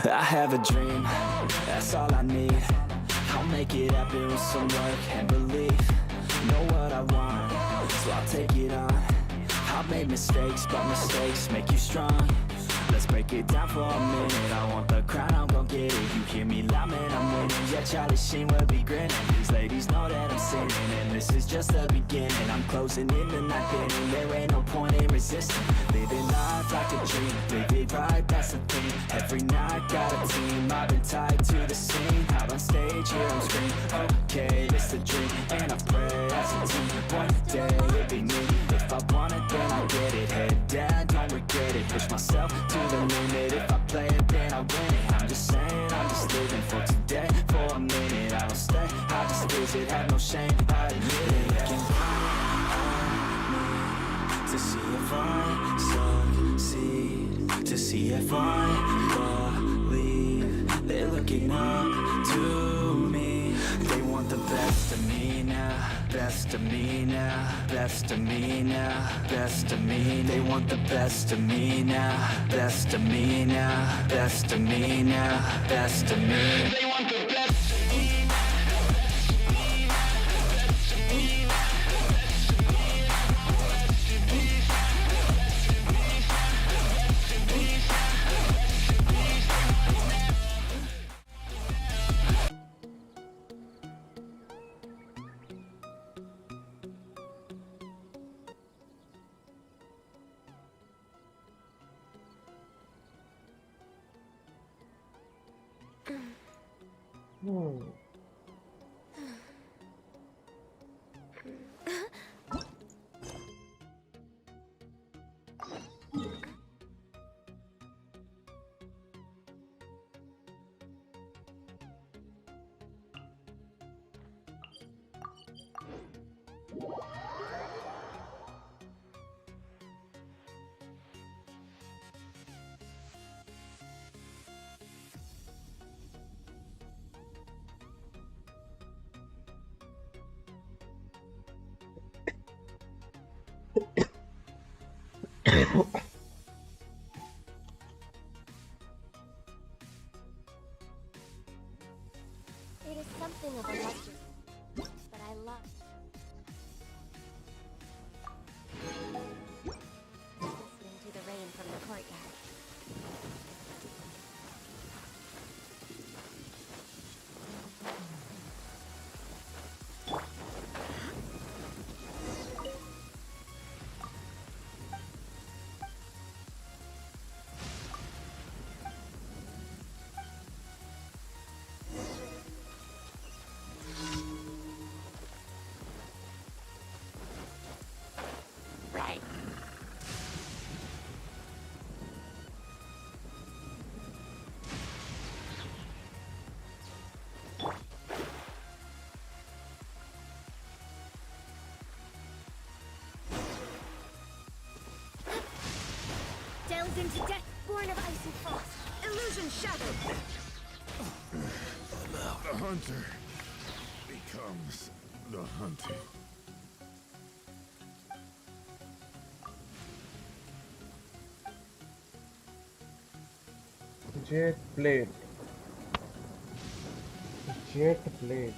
I have a dream, that's all I need. I'll make it happen with some work and belief. Know what I want, so I'll take it on. I've made mistakes, but mistakes make you strong. Let's break it down for a minute. I want the crown, I'm gon' get it. You hear me loud, man, I'm winning. Yeah, Charlie Sheen will be grinning. These ladies know that I'm sinning, and this is just the beginning. I'm closing in the ninth inning. There ain't no point in resisting. Living life like a dream, live it right, that's the thing. Every night got a team, I've been tied to the scene. Out on stage, here on screen. Okay, it's a dream, and I pray as a team. One day it'll be me. If I want it, then I'll get it. Head down, don't regret it. Push myself to the limit. If I play it, then I win it. I'm just saying, I'm just living for today. For a minute, I don't stay, I just visit. Have no shame, I admit it. Looking at me to see if I succeed, to see if I believe. They're looking up to me. They want the best of me now, best of me now, best of me now, best of me. They want the best of me now, best of me now, best of me now, best of me. They want the best of me now. It is something of a luxury, but I love listening to the rain from the courtyard. Right. Delved into death, born of ice and frost. Illusion shattered. The hunter becomes the hunted. Jet blade. Jet blade.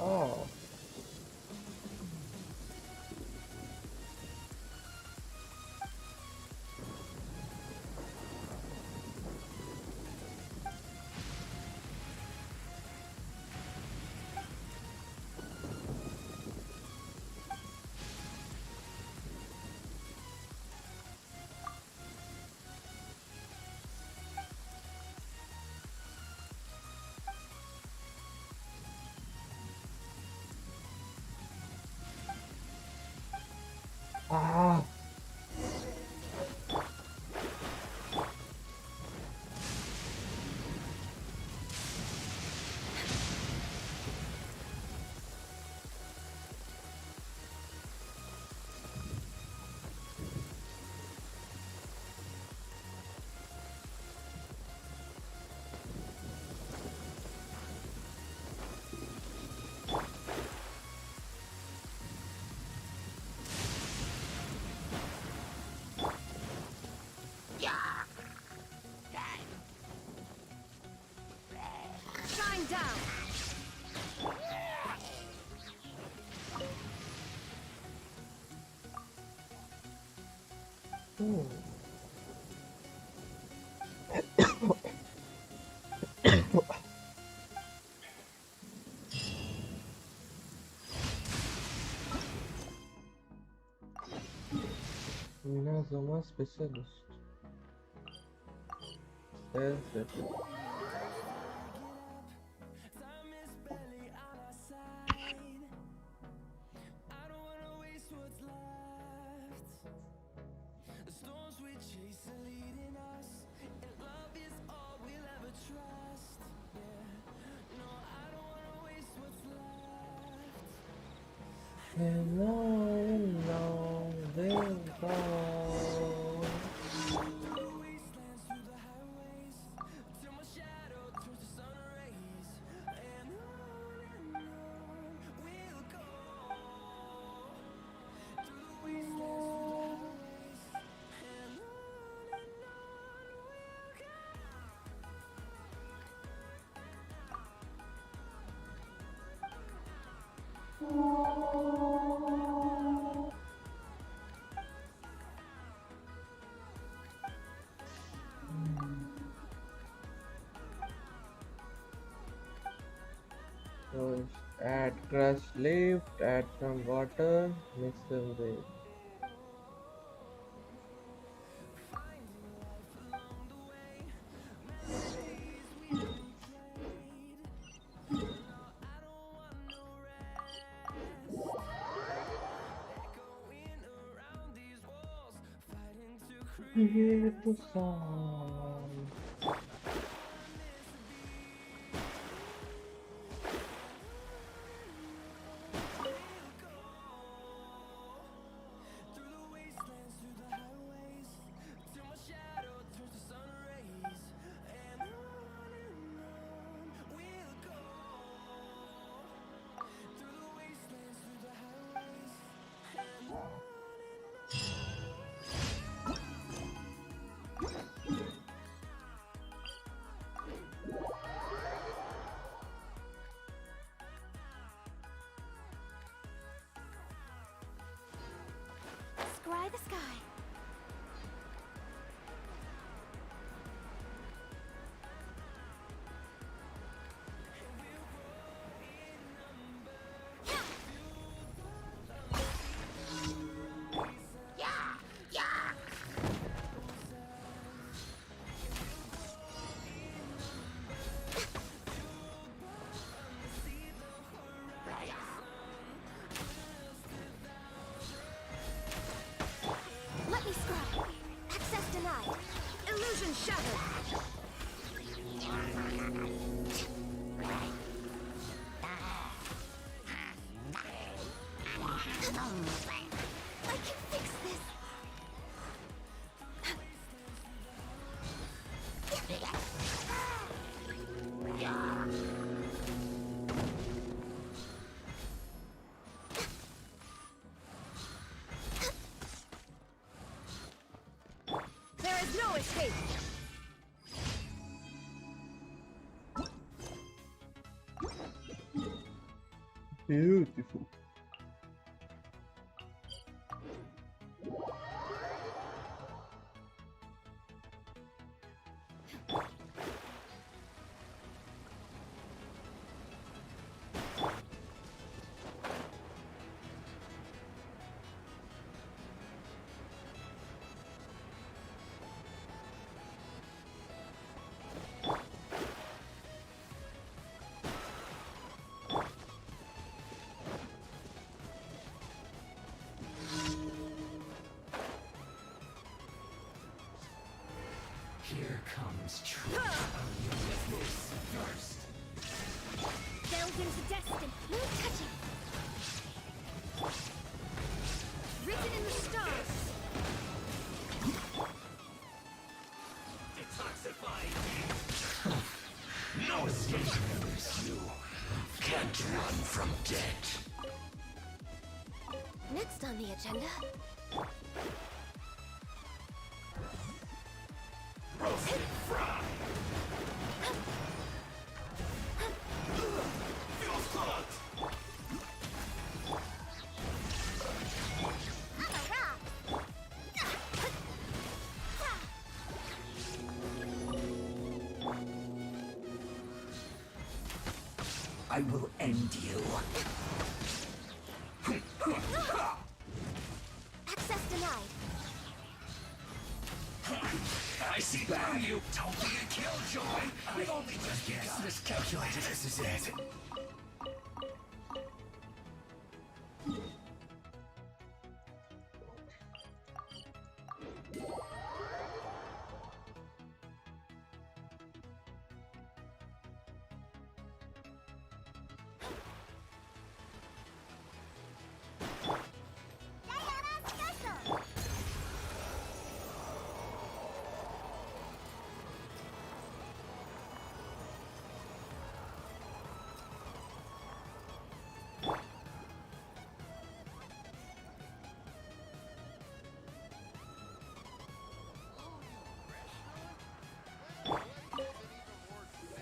Oh. Ah. Hmm. Inazuma specialist. Sales it. And now they'll go. So add crushed leaf, add some water, mix them with. Hear the song. Scry the sky. Let me scry. Access denied. Illusion shattered. I can fix this. There is no escape. Beautiful. Here comes truth. You witness first. Delved into destiny. No touching. Written in the stars. Detoxified. No escape. You can't run from death. Next on the agenda. Roasted fry. Fuel clogged. I'm a rock. I will end you. Access denied. I see value. Don't be a killjoy. We've only just begun. Miscalculated. This is it. Diana Special!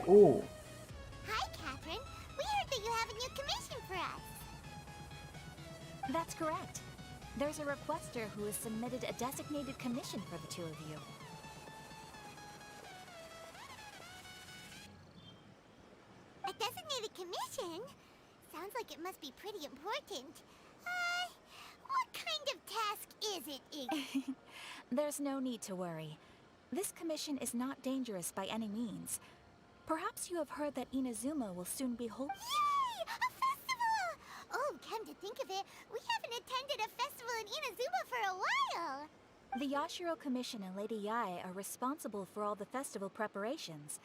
Oh, Hi, Catherine. We heard that you have a new commission for us. That's correct. There's a requester who has submitted a designated commission for the two of you. A designated commission? Sounds like it must be pretty important. What kind of task is it, Iggy? There's no need to worry. This commission is not dangerous by any means. Perhaps you have heard that Inazuma will soon be Yay! A festival! Oh, come to think of it, we haven't attended a festival in Inazuma for a while. The Yashiro Commission and Lady Yae are responsible for all the festival preparations.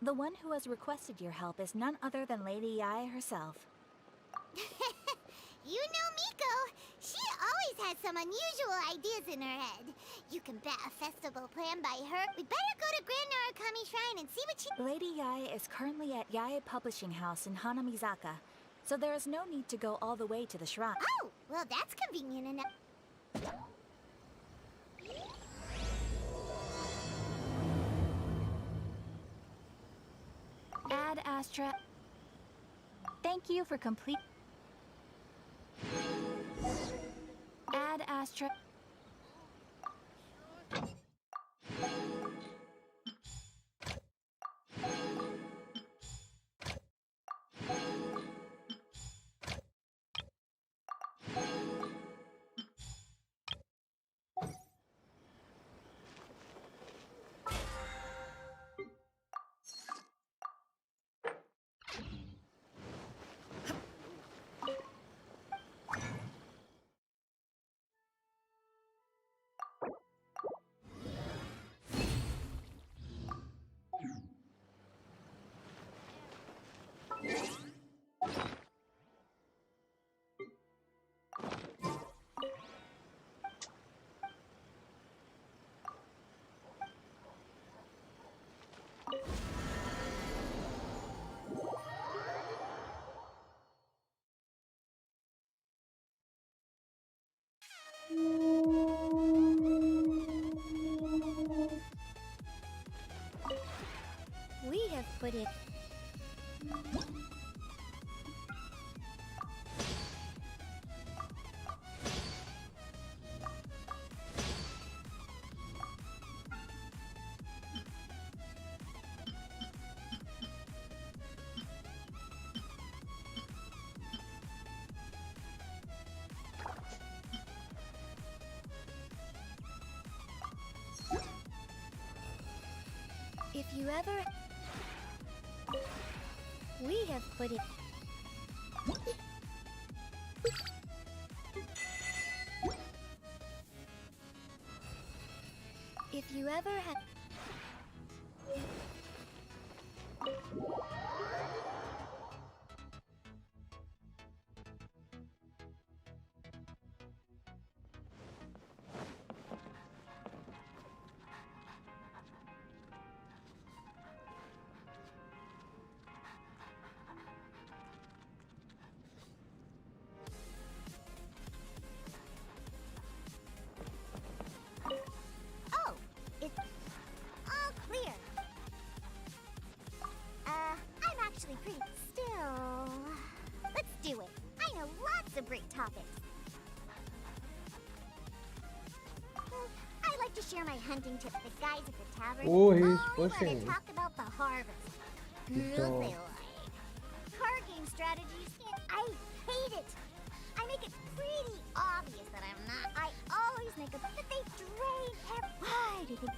The one who has requested your help is none other than Lady Yae herself. You know Miko. She always has some unusual ideas in her head. You can bet a festival planned by her. We better go to Grand Narukami Shrine and see what she... Lady Yae is currently at Yae Publishing House in Hanamizaka, so there is no need to go all the way to the shrine. Oh, well that's convenient enough. Ad Astra. Thank you for complete. Ad Astra. We have put it... If you ever... We have put it... If you ever have... Oh, it's all clear. I'm actually pretty still. Let's do it. I know lots of great topics. I like to share my hunting tips with guys at the tavern. Oh, he's We want pushing. to talk about the harvest. Good So- they like. Card games strategies. I hate it. I make it pretty obvious that I'm not. I always make a, but they drain every. Why do you think?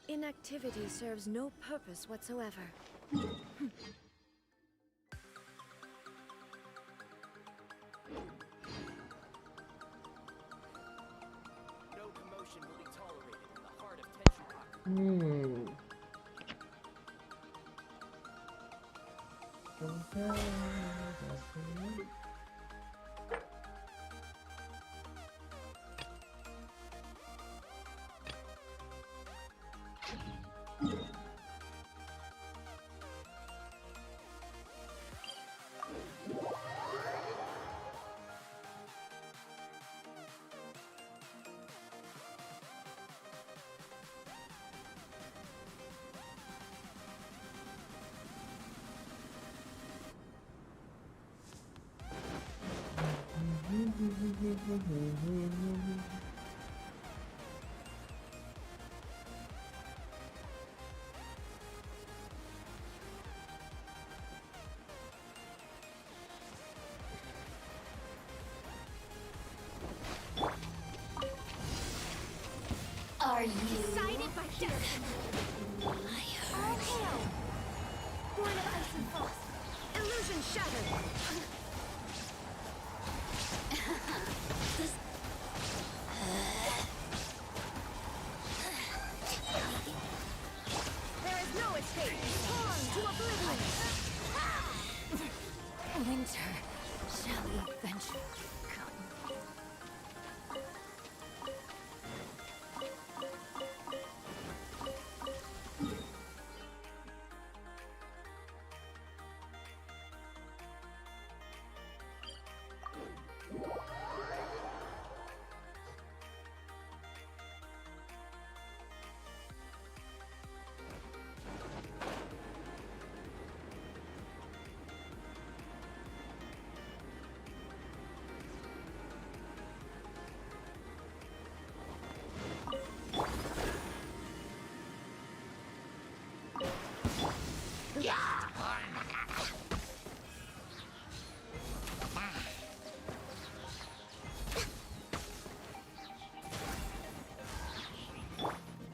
Inactivity serves no purpose whatsoever. No commotion will be tolerated in the heart of Tension Rock. Decided by destiny. All hail! Born of ice and frost. Illusion shattered. There is no escape. Torn to oblivion. Winter shall eventually come.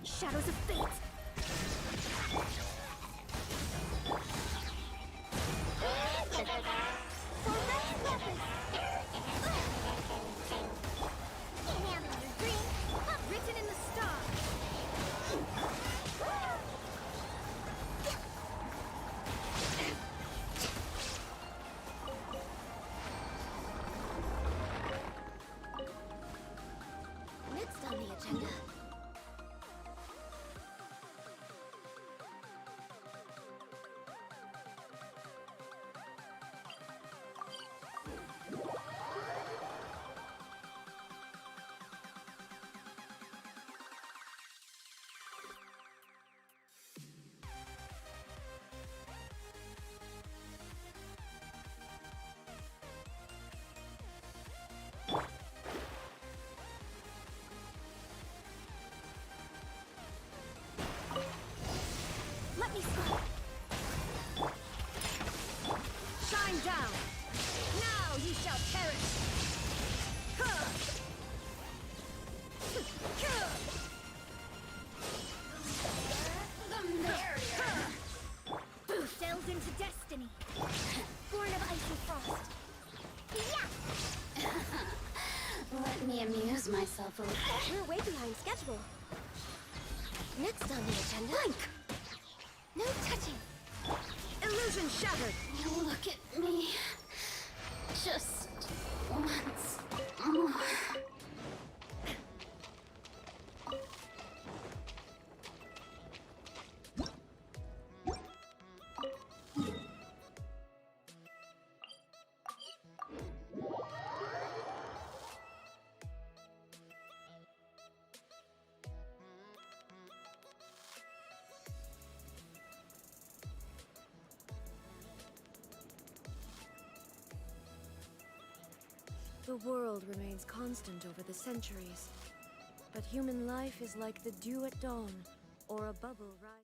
Shadows of fate. Written in the stars. Next on the agenda. Let me start. Shine down. Now you shall perish. Huh. The barrier. Delved into destiny. Born of ice and frost. Yeah. Let me amuse myself a little. We're way behind schedule. Next on the agenda. Blink. No touching. Illusion shattered. You look at me. Just once more. The world remains constant over the centuries, but human life is like the dew at dawn, or a bubble rising.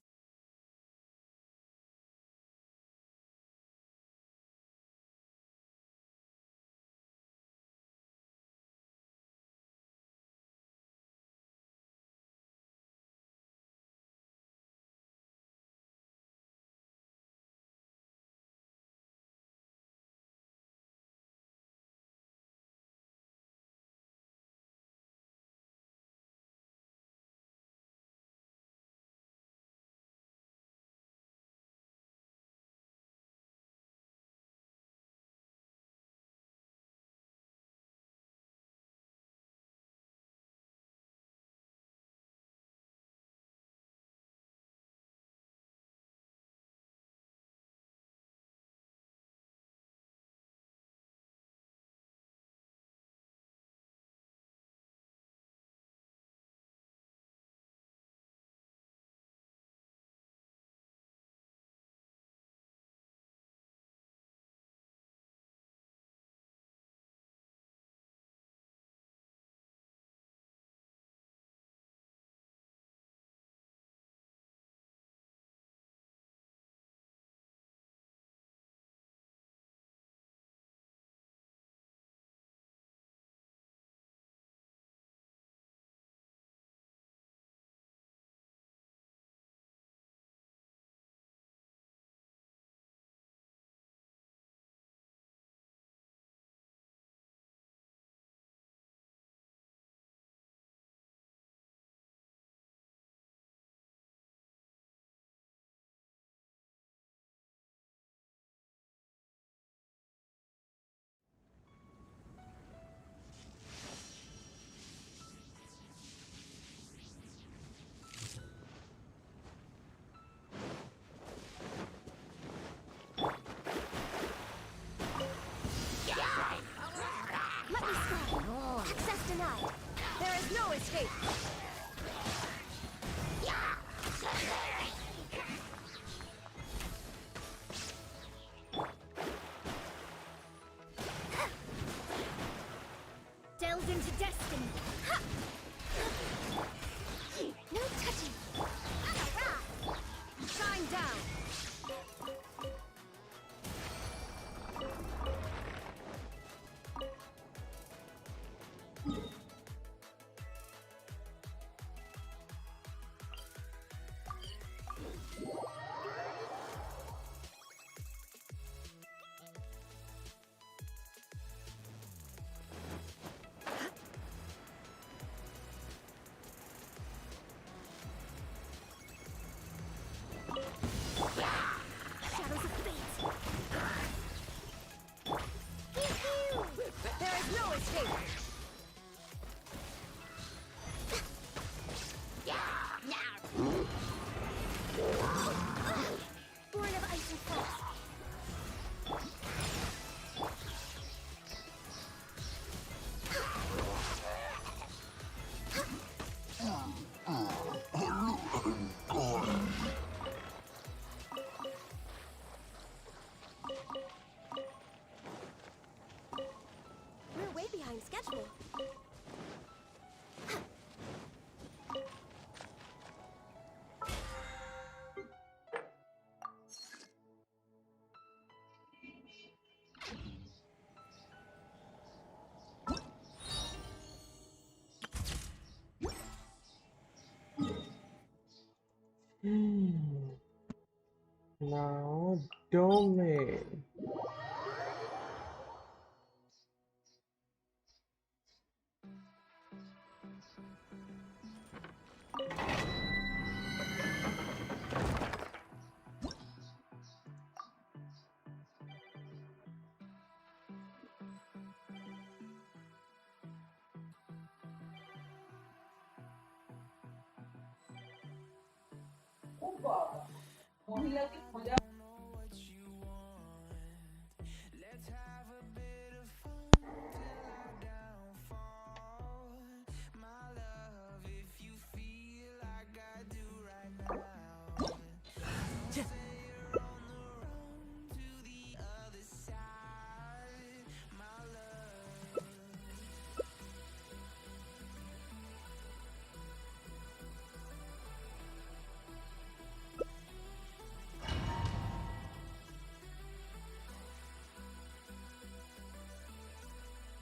escape. Delve into destiny. No touching. I'm a rock. Shine down. Shadows of fate. There is no escape. Born of ice and frost. We're way behind schedule. Now domain.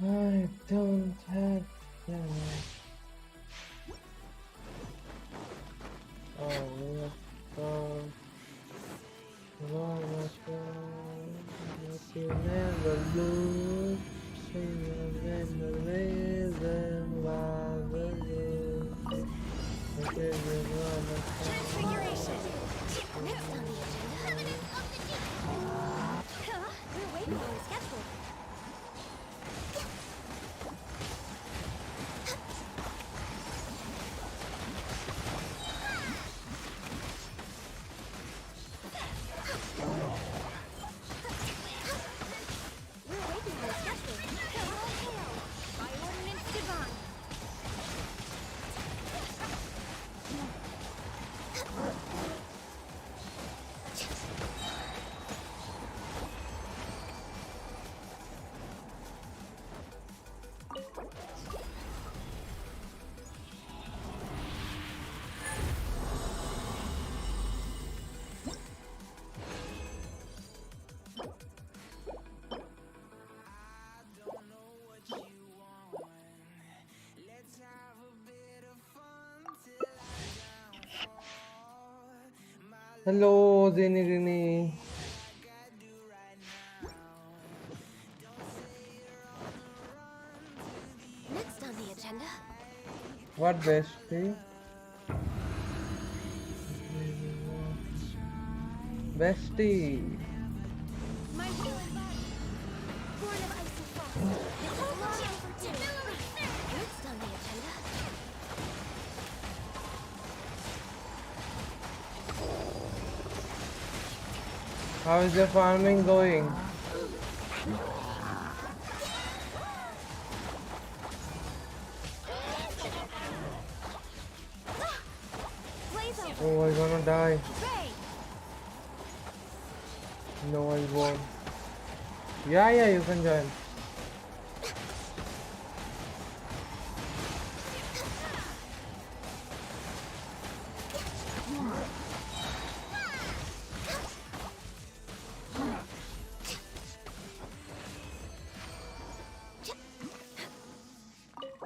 I don't have that. Oh, let's go. Let you never lose. See you never reason why the lose. Okay, Transfiguration. Next on the agenda. Covenant of the Deep. We're way behind schedule. We're way behind schedule. By ordinance divine. hello, Zinigini. Next on the agenda. What bestie? Bestie. My will and body. Born of ice and frost. It's a long overdue. Next on the agenda. How is the farming going? on, die. Ray! No, I won't. Yeah, you can join.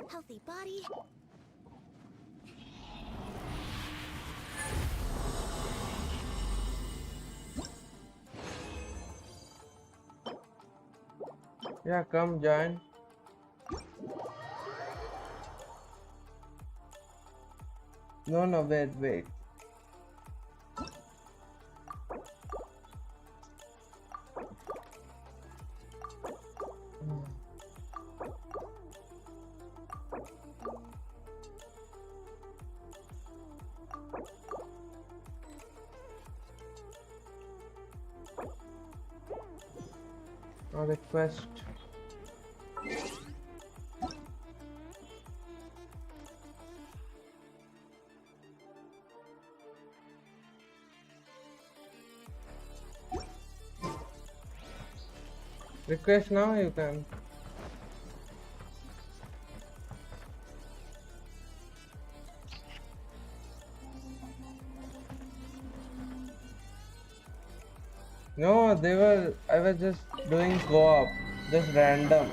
Healthy body. Yeah, come join. No, wait. Oh, request. Request now, you can. No, I was just doing co-op, just random.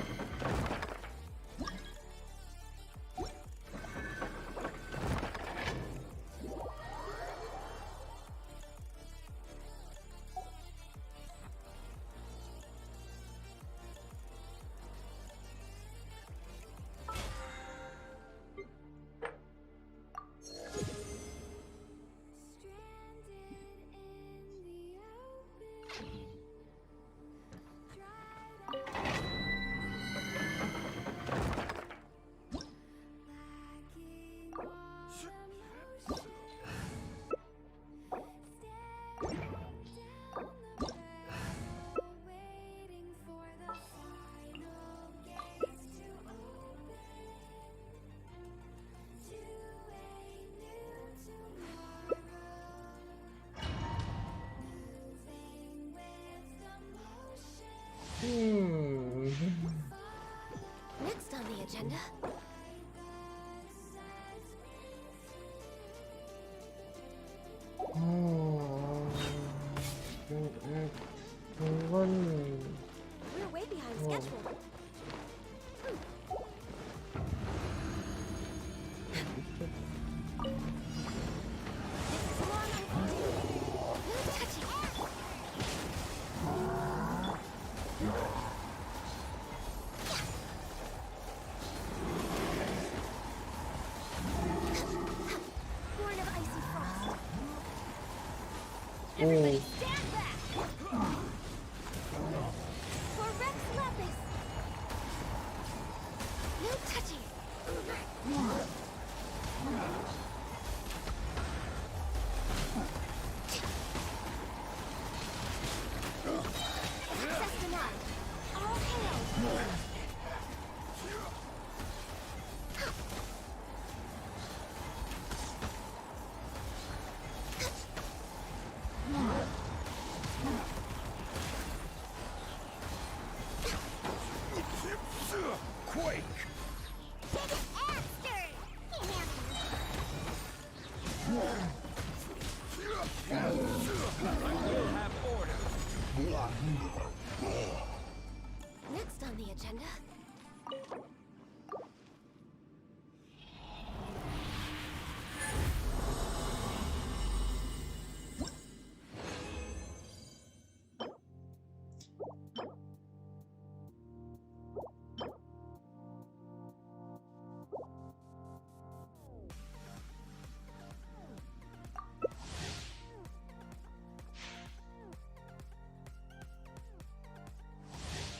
Next on the agenda. We're way behind schedule. Born of icy frost. Everybody stand back! For Rex Lapis! No touching! Access denied. All hail! Quake! Take it after! Can't Have order. Next on the agenda.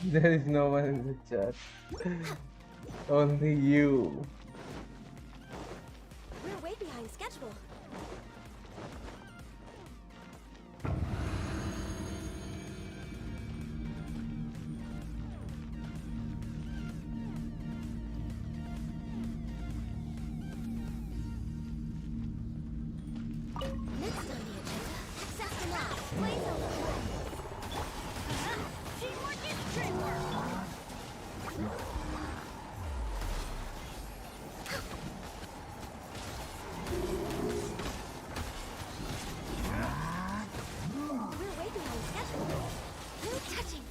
There is no one in the chat. Only you. We're way behind schedule. Next on the Blaze over. Teamwork is dreamwork. We're way behind schedule. No touching.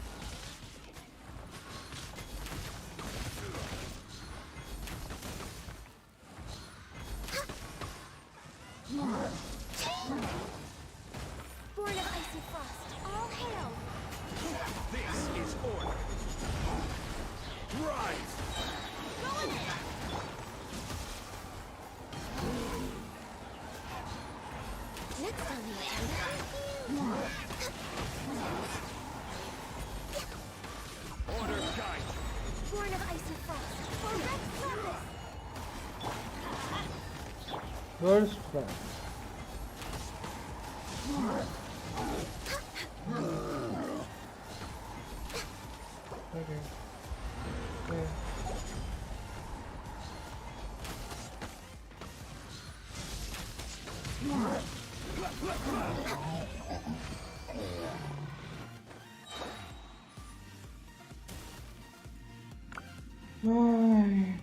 Born of icy frost, all hail! This is order. Rise! Next on the agenda. Order guide. Born of icy frost, for Rex Purpose! First strike. Okay. Yeah. Ay.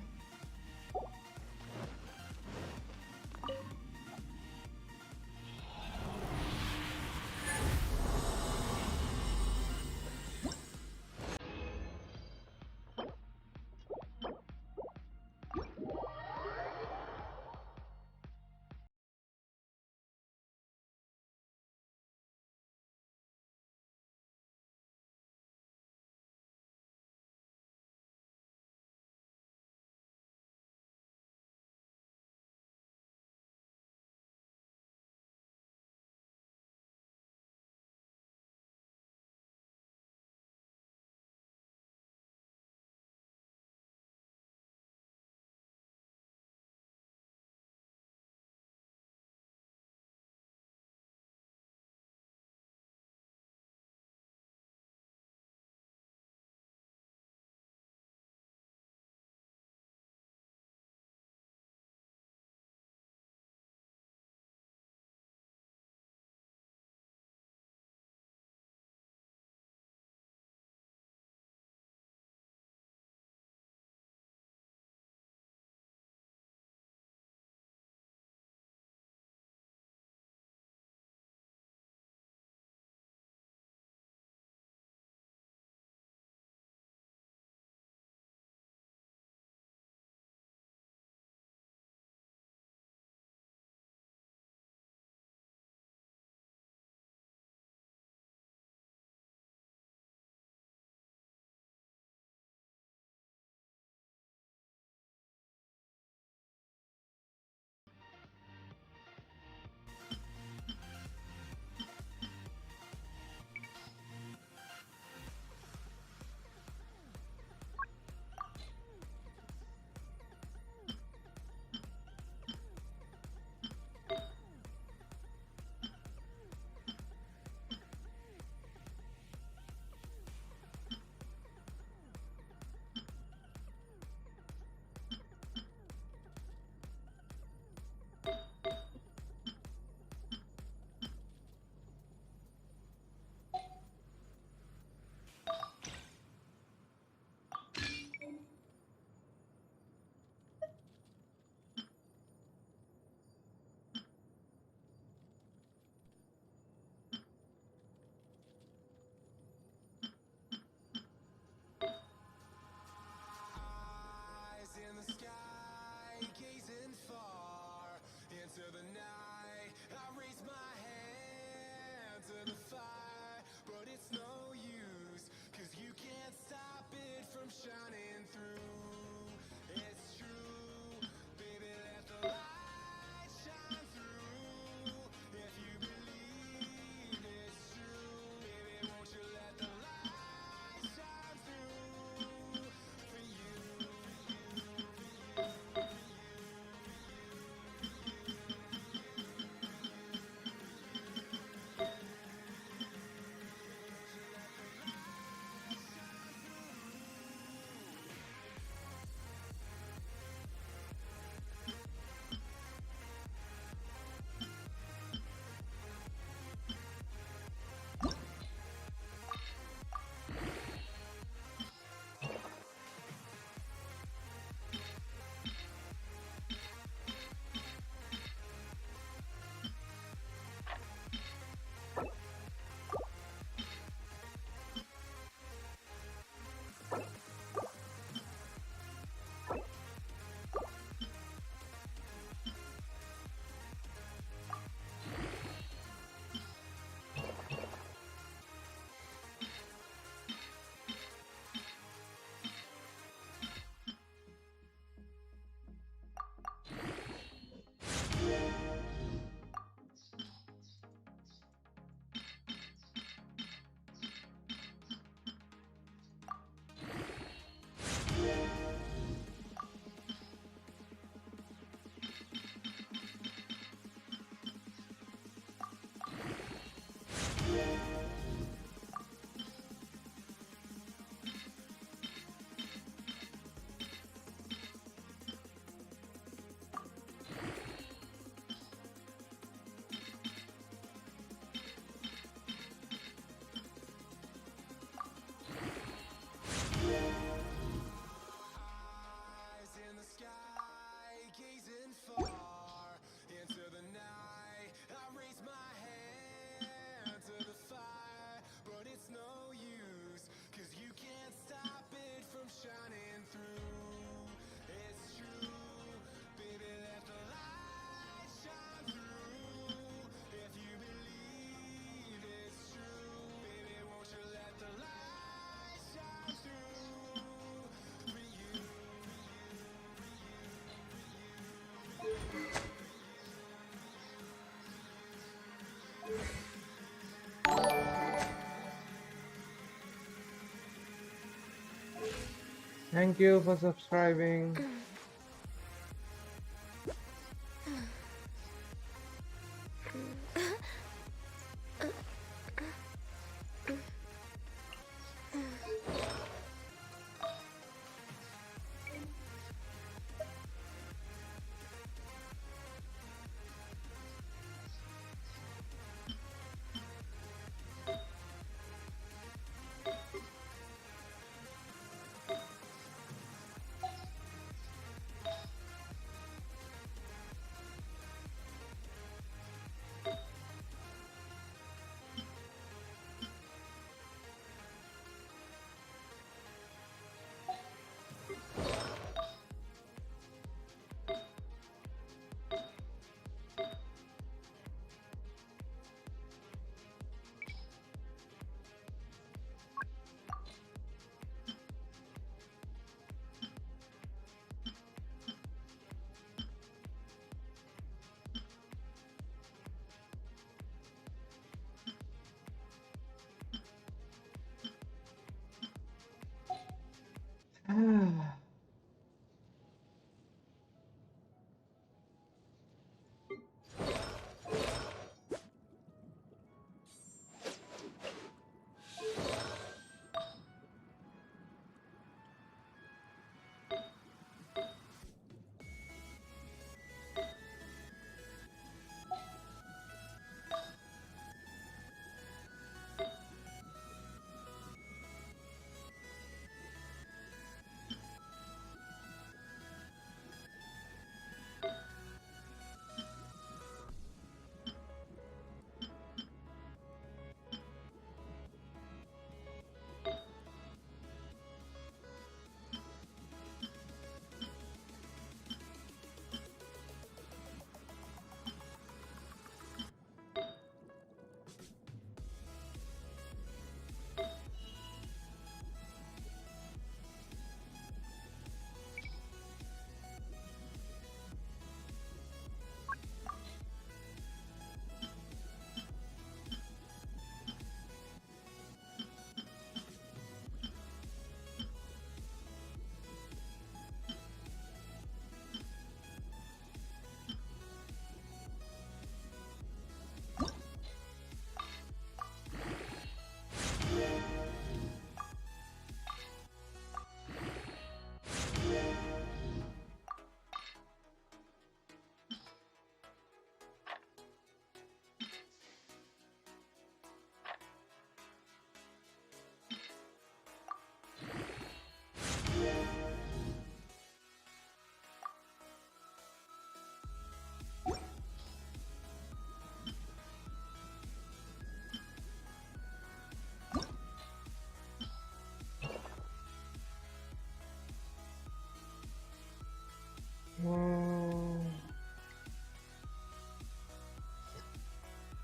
Thank you for subscribing.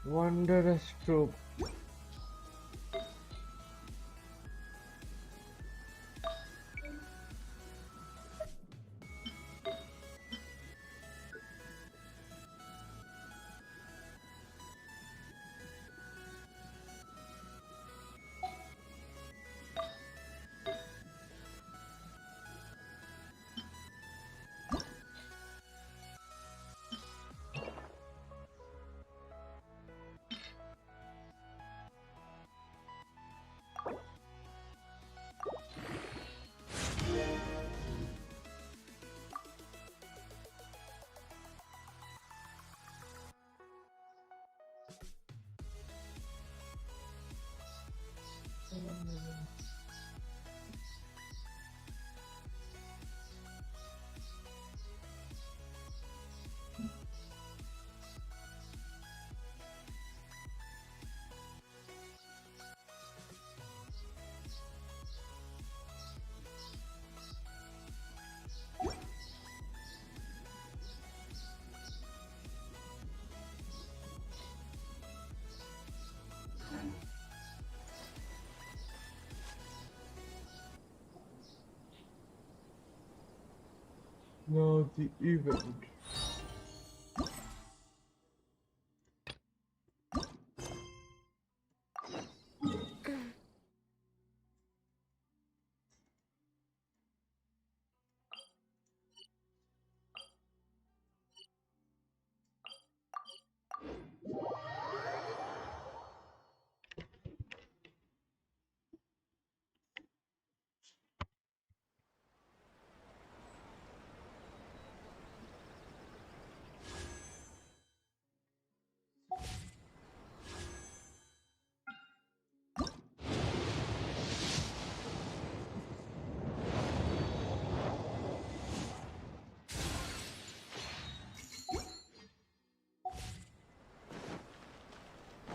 Wondrous troop. of the event.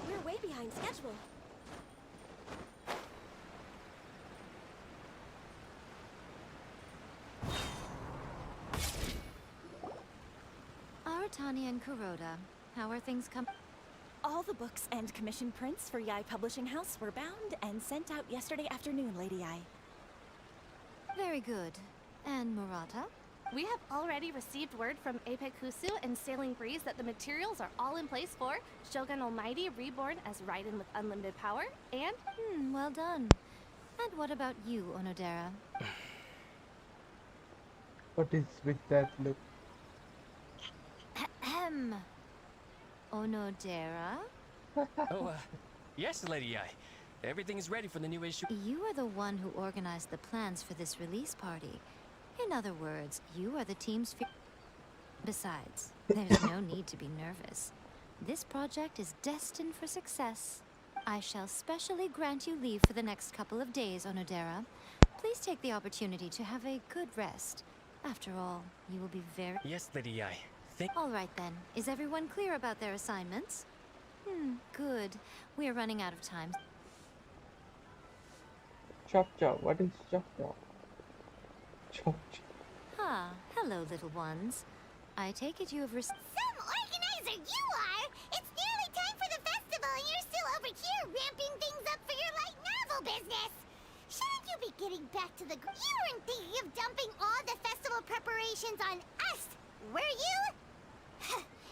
We're way behind schedule. Aratani and Kuroda, how are things coming? All the books and commission prints for Yai Publishing House were bound and sent out yesterday afternoon, Lady Yai. Very good. And Murata? We have already received word from Apekusu and Sailing Breeze that the materials are all in place for Shogun Almighty reborn as Raiden with unlimited power, and Well done. And what about you, Onodera? What is with that look? Ahem. Onodera? Oh, yes, Lady I. Everything is ready for the new issue. You are the one who organized the plans for this release party. In other words, you are the team's Besides, there's no need to be nervous. This project is destined for success. I shall specially grant you leave for the next couple of days, Onodera. Please take the opportunity to have a good rest. After all, you will be very... Yes, Lady I. All right then. Is everyone clear about their assignments? Good. We are running out of time. Chop chop. What is chop chop? Chop chop. Ah, hello, little ones. I take it you have Some organizer you are! It's nearly time for the festival and you're still over here ramping things up for your light novel business! Shouldn't you be getting back to the... You weren't thinking of dumping all the festival preparations on us, were you?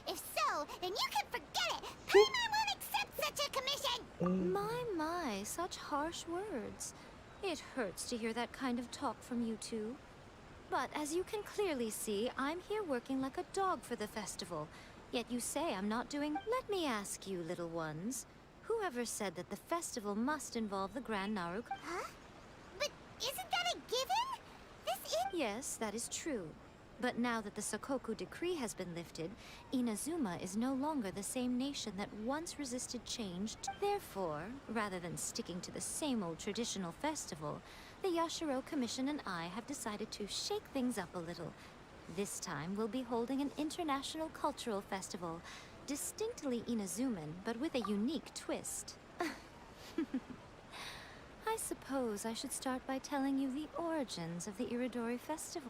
If so, then you can forget it! Paimon won't accept such a commission! My, such harsh words. It hurts to hear that kind of talk from you two. But as you can clearly see, I'm here working like a dog for the festival. Yet you say I'm not doing... Let me ask you, little ones. Whoever said that the festival must involve the Grand Naruk? Huh? But isn't that a given? This is... Yes, that is true. But now that the Sokoku decree has been lifted, Inazuma is no longer the same nation that once resisted change. Therefore, rather than sticking to the same old traditional festival, the Yashiro Commission and I have decided to shake things up a little. This time, we'll be holding an international cultural festival, distinctly Inazuman, but with a unique twist. I suppose I should start by telling you the origins of the Iridori Festival.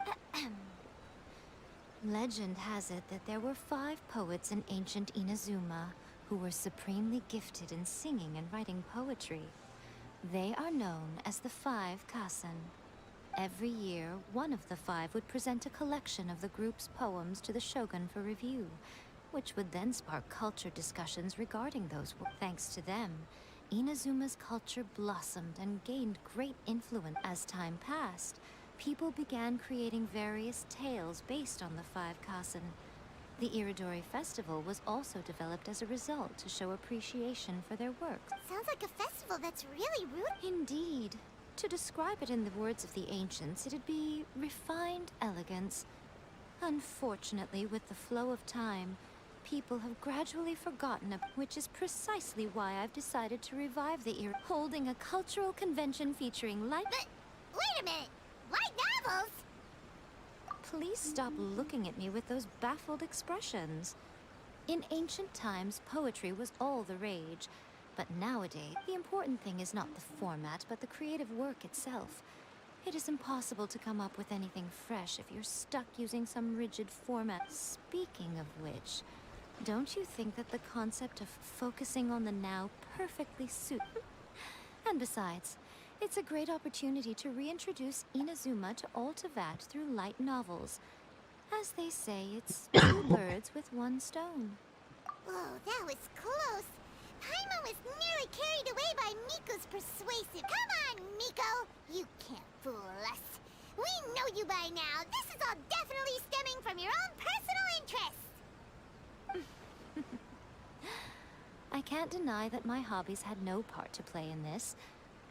Legend has it that there were 5 poets in ancient Inazuma who were supremely gifted in singing and writing poetry. They are known as the 5 Kasen. Every year, one of the 5 would present a collection of the group's poems to the shogun for review, which would then spark culture discussions regarding those works. Thanks to them, Inazuma's culture blossomed and gained great influence. As time passed, people began creating various tales based on the 5 Kasen. The Iridori Festival was also developed as a result to show appreciation for their work. Sounds like a festival that's really rude. Indeed. To describe it in the words of the ancients, it'd be refined elegance. Unfortunately, with the flow of time, people have gradually forgotten it, which is precisely why I've decided to revive the holding a cultural convention featuring light... But, wait a minute! Light novels? Please stop looking at me with those baffled expressions. In ancient times, poetry was all the rage. But nowadays, the important thing is not the format, but the creative work itself. It is impossible to come up with anything fresh if you're stuck using some rigid format. Speaking of which, don't you think that the concept of focusing on the now perfectly suits? And besides, it's a great opportunity to reintroduce Inazuma to Ultivat through light novels. As they say, it's two birds with one stone. Whoa, that was close. Paimon was nearly carried away by Miko's persuasive. Come on, Miko! You can't fool us. We know you by now. This is all definitely stemming from your own personal interests. I can't deny that my hobbies had no part to play in this.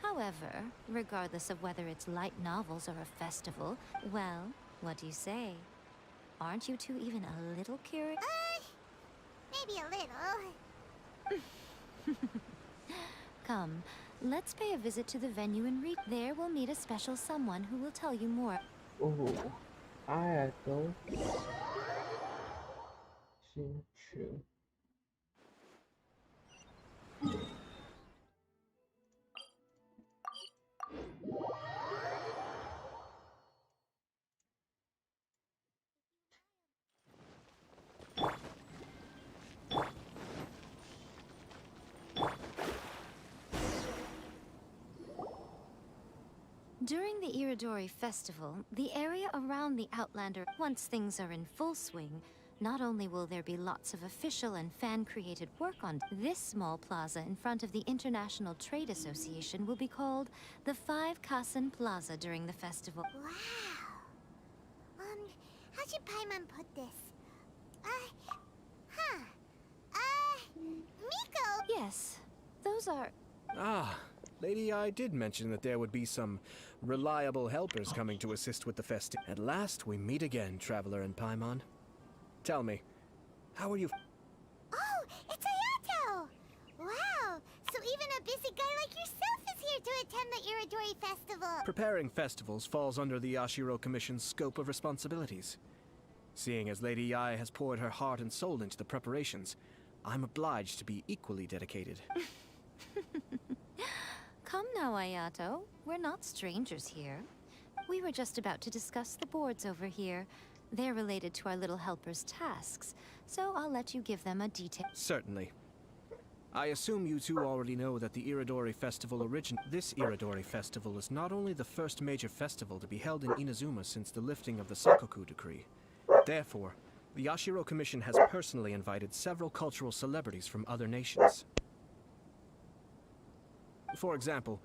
However, regardless of whether it's light novels or a festival, well, what do you say? Aren't you two even a little curious? Maybe a little. Come, let's pay a visit to the venue and read. There we'll meet a special someone who will tell you more. Oh, Ayato. Shinchu. During the Iridori Festival, the area around the Outlander, once things are in full swing, not only will there be lots of official and fan-created work on this small plaza in front of the International Trade Association will be called the Five Kasen Plaza during the festival. Wow. How should Paimon put this? Miko! Yes, those are... Ah, Lady I did mention that there would be some reliable helpers coming to assist with the festival. At last, we meet again, Traveler and Paimon. Tell me, how are you? Oh, it's Ayato! Wow, so even a busy guy like yourself is here to attend the Iridori Festival. Preparing festivals falls under the Yashiro Commission's scope of responsibilities. Seeing as Lady Ai has poured her heart and soul into the preparations, I'm obliged to be equally dedicated. Come now, Ayato. We're not strangers here. We were just about to discuss the boards over here. They're related to our little helper's tasks, so I'll let you give them a detail. Certainly. I assume you two already know that the Iridori Festival This Iridori Festival is not only the first major festival to be held in Inazuma since the lifting of the Sakoku Decree. Therefore, the Yashiro Commission has personally invited several cultural celebrities from other nations. For example,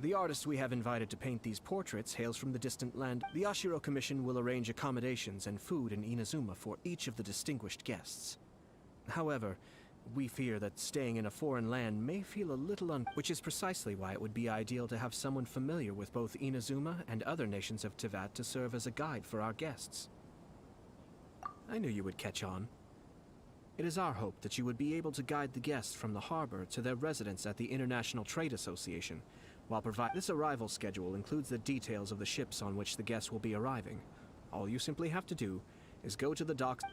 the artist we have invited to paint these portraits hails from the distant land. The Yashiro Commission will arrange accommodations and food in Inazuma for each of the distinguished guests. However, we fear that staying in a foreign land may feel a little which is precisely why it would be ideal to have someone familiar with both Inazuma and other nations of Teyvat to serve as a guide for our guests. I knew you would catch on. It is our hope that you would be able to guide the guests from the harbor to their residence at the International Trade Association, while this arrival schedule includes the details of the ships on which the guests will be arriving. All you simply have to do is go to the docks.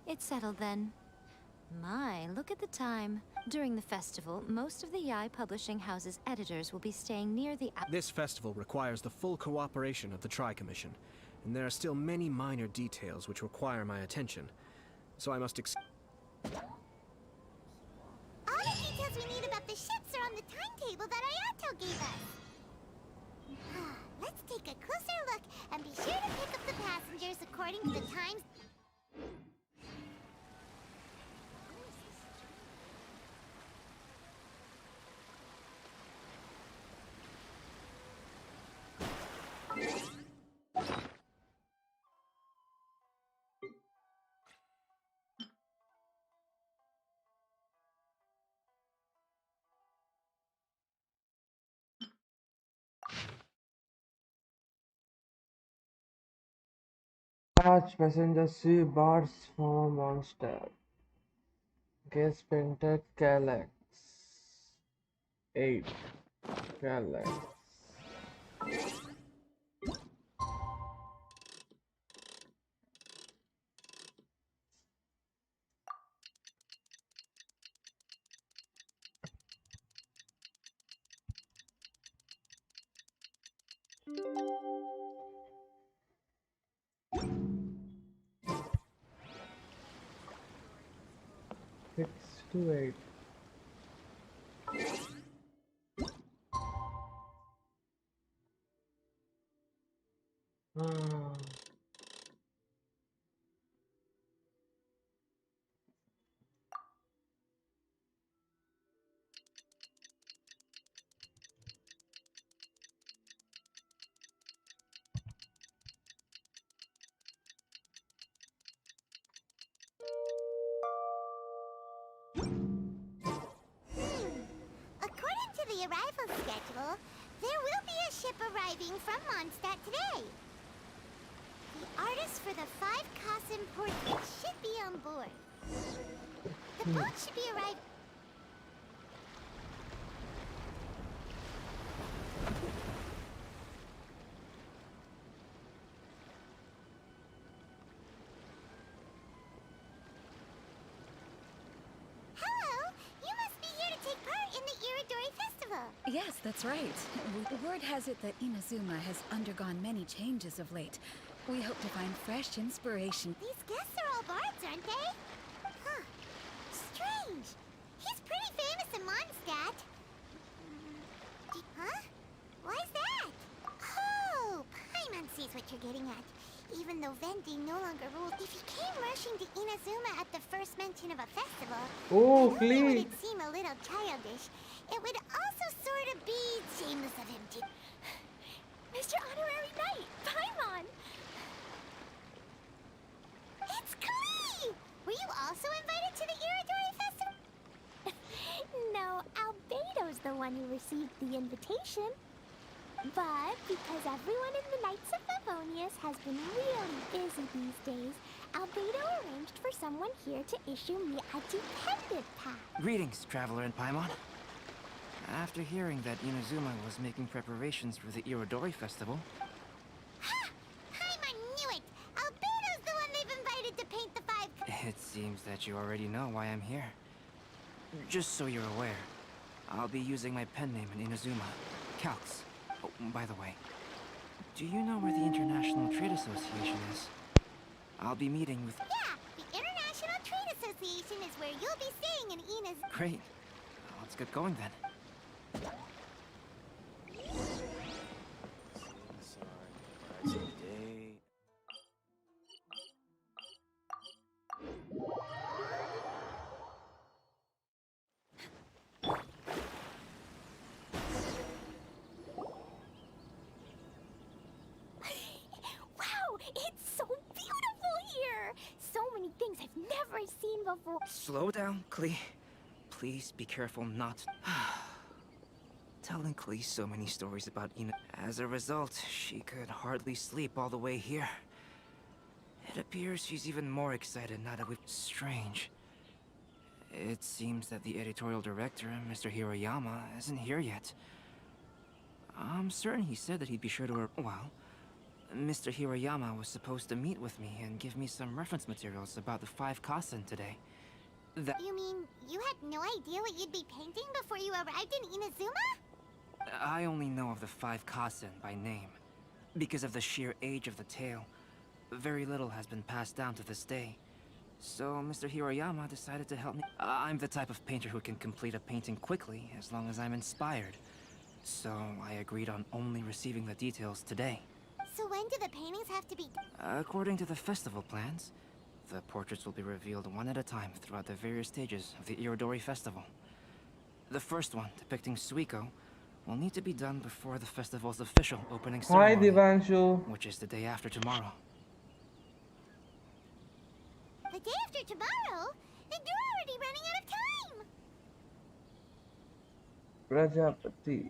It's settled then. My, look at the time. During the festival, most of the Yai Publishing House's editors will be staying near the... This festival requires the full cooperation of the Tri-Commission, and there are still many minor details which require my attention. So I must All the details we need about the ships are on the timetable that Ayato gave us. Let's take a closer look and be sure to pick up the passengers according to the times. Catch passenger sea birds from a monster. Guest painted Calyx. 8. क्या है? 6 to 8. Ah. According to the arrival schedule, there will be a ship arriving from Mondstadt today. The artist for the 5 Kasim portraits should be on board. The boat should be arriving. Hello, you must be here to take part in the Iridori Festival. Yes, that's right. Word has it that Inazuma has undergone many changes of late. We hope to find fresh inspiration. These guests are all bards, aren't they? Huh. Strange. He's pretty famous in Mondstadt. Huh? Why's that? Oh, Paimon sees what you're getting at. Even though vending no longer rules, if he came rushing to Inazuma at the first mention of a festival, Oh, not only would Clee. it seem a little childish, it would also sort of be shameless of him to... Mr. Honorary Knight, Paimon! It's Klee! Were you also invited to the Iridori Festival? No, Albedo's the one who received the invitation. But because everyone in the Knights of Favonius has been really busy these days, Albedo arranged for someone here to issue me a dependent pass. Greetings, Traveler and Paimon. After hearing that Inazuma was making preparations for the Irodori Festival... Ha! Paimon knew it! Albedo's the one they've invited to paint the 5... It seems that you already know why I'm here. Just so you're aware, I'll be using my pen name in Inazuma, Calx. Oh, by the way, do you know where the International Trade Association is? I'll be meeting with... Yeah, the International Trade Association is where you'll be staying in Inazuma. Great. Let's get going then. Wow, it's so beautiful here! So many things I've never seen before. Slow down, Klee. Please be careful not... Telling Klee so many stories about Ina. As a result, she could hardly sleep all the way here. It appears she's even more excited now that we've... Strange. It seems that the editorial director, Mr. Hiroyama, isn't here yet. I'm certain he said that he'd be sure to... Well, Mr. Hiroyama was supposed to meet with me and give me some reference materials about the 5 Kasen today. That... You mean you had no idea what you'd be painting before you arrived in Inazuma? I only know of the 5 Kasen by name. Because of the sheer age of the tale, very little has been passed down to this day. So Mr. Hiroyama decided to help me. I'm the type of painter who can complete a painting quickly as long as I'm inspired. So I agreed on only receiving the details today. So when do the paintings have to be... According to the festival plans, the portraits will be revealed one at a time throughout the various stages of the Irodori Festival. The first one, depicting Suiko, will need to be done before the festival's official opening Hi, ceremony, Divanshu. which is the day after tomorrow. The day after tomorrow? Then you're already running out of time! Prajapati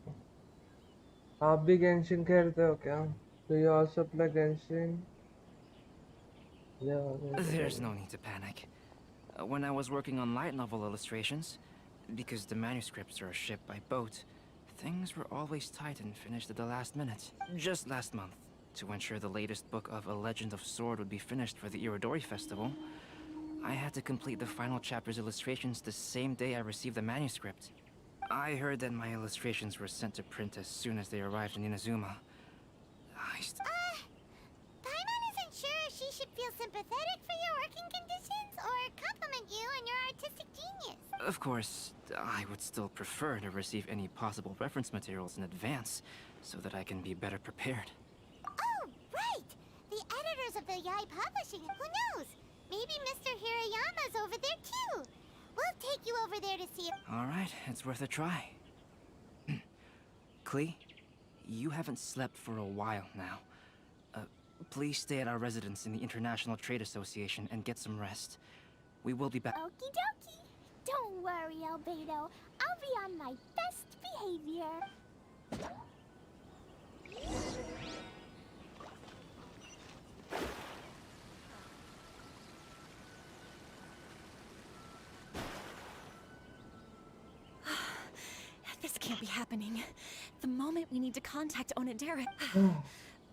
आप भी Genshin खेलते हो क्या? Do you also play Genshin? Yeah. There's no need to panic. When I was working on light novel illustrations, because the manuscripts are shipped by boat, Things were always tight and finished at the last minute. Just last month, to ensure the latest book of A Legend of Sword would be finished for the Irodori Festival, I had to complete the final chapter's illustrations the same day I received the manuscript. I heard that my illustrations were sent to print as soon as they arrived in Inazuma. Paimon isn't sure if she should feel sympathetic for your working conditions or compliment you on your artistic genius. Of course, I would still prefer to receive any possible reference materials in advance, so that I can be better prepared. Oh, right! The editors of the Yai Publishing, who knows? Maybe Mr. Hirayama's over there too. We'll take you over there to see if... Alright, it's worth a try. Klee, you haven't slept for a while now. Please stay at our residence in the International Trade Association and get some rest. We will be back. Okie dokie. Don't worry, Albedo. I'll be on my best behavior. This can't be happening. The moment we need to contact Onodera.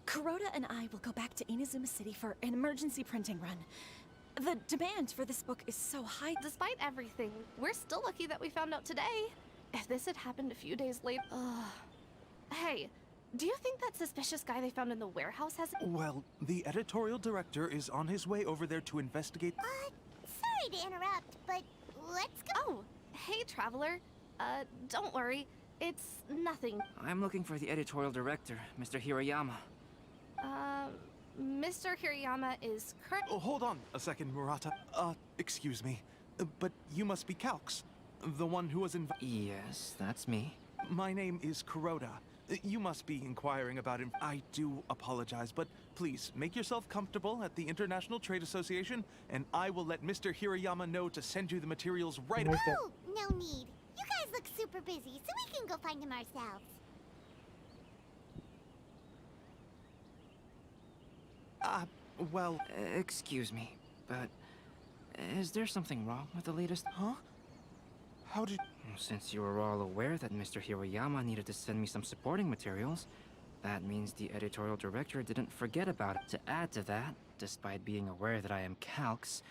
Kuroda and I will go back to Inazuma City for an emergency printing run. The demand for this book is so high. Despite everything, we're still lucky that we found out today. If this had happened a few days later... Hey, do you think that suspicious guy they found in the warehouse has... Well, the editorial director is on his way over there to investigate... sorry to interrupt, but let's go... Oh, hey, Traveler. Don't worry. It's nothing. I'm looking for the editorial director, Mr. Hirayama. Mr. Hirayama is Oh, hold on a second, Murata. Excuse me. But you must be Calx, the one who was Yes, that's me. My name is Kuroda. You must be inquiring about him. I do apologize, but please, make yourself comfortable at the International Trade Association, and I will let Mr. Hirayama know to send you the materials right away. Oh, no need. You guys look super busy, so we can go find him ourselves. Well... Excuse me, but is there something wrong with the latest? Huh? How did... Since you were all aware that Mr. Hirayama needed to send me some supporting materials, that means the editorial director didn't forget about it. To add to that, despite being aware that I am Calx,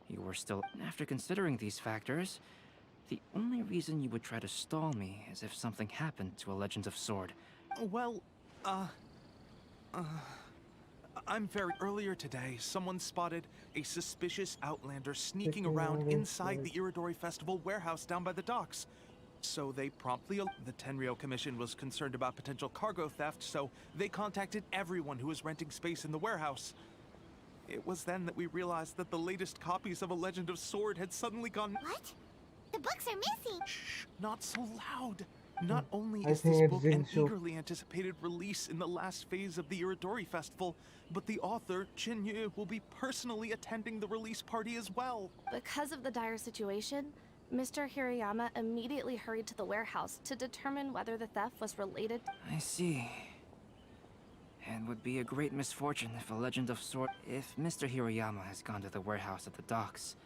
you were still... After considering these factors, the only reason you would try to stall me is if something happened to A Legend of Sword. Well, I'm very... Earlier today, someone spotted a suspicious outlander sneaking around inside the Irodori Festival warehouse down by the docks. So they promptly... The Tenryou Commission was concerned about potential cargo theft, so they contacted everyone who was renting space in the warehouse. It was then that we realized that the latest copies of A Legend of Sword had suddenly gone... What? The books are missing! Shh, not so loud! Not only I is think this it's book an Jincho. eagerly anticipated release in the last phase of the Irodori Festival, but the author, Chin-Yu, will be personally attending the release party as well. Because of the dire situation, Mr. Hirayama immediately hurried to the warehouse to determine whether the theft was related. I see. It would be a great misfortune if A Legend of Sword... If Mr. Hirayama has gone to the warehouse at the docks.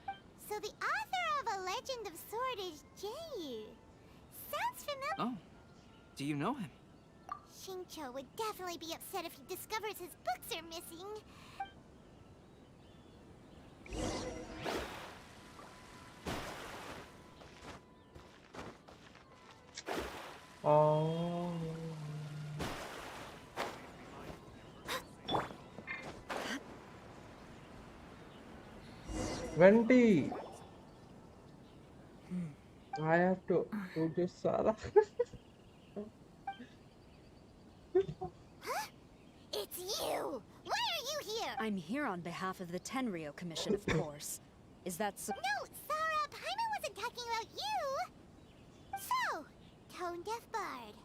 So the author of A Legend of Sword is J.U. Sounds familiar. Oh, do you know him? Shincho would definitely be upset if he discovers his books are missing. Oh. 20. I have to do this, Sarah. It's you! Why are you here? I'm here on behalf of the Tenryou Commission, of course. Is that so? No, Sarah, Paimon wasn't talking about you! So, Tone Deaf Bard.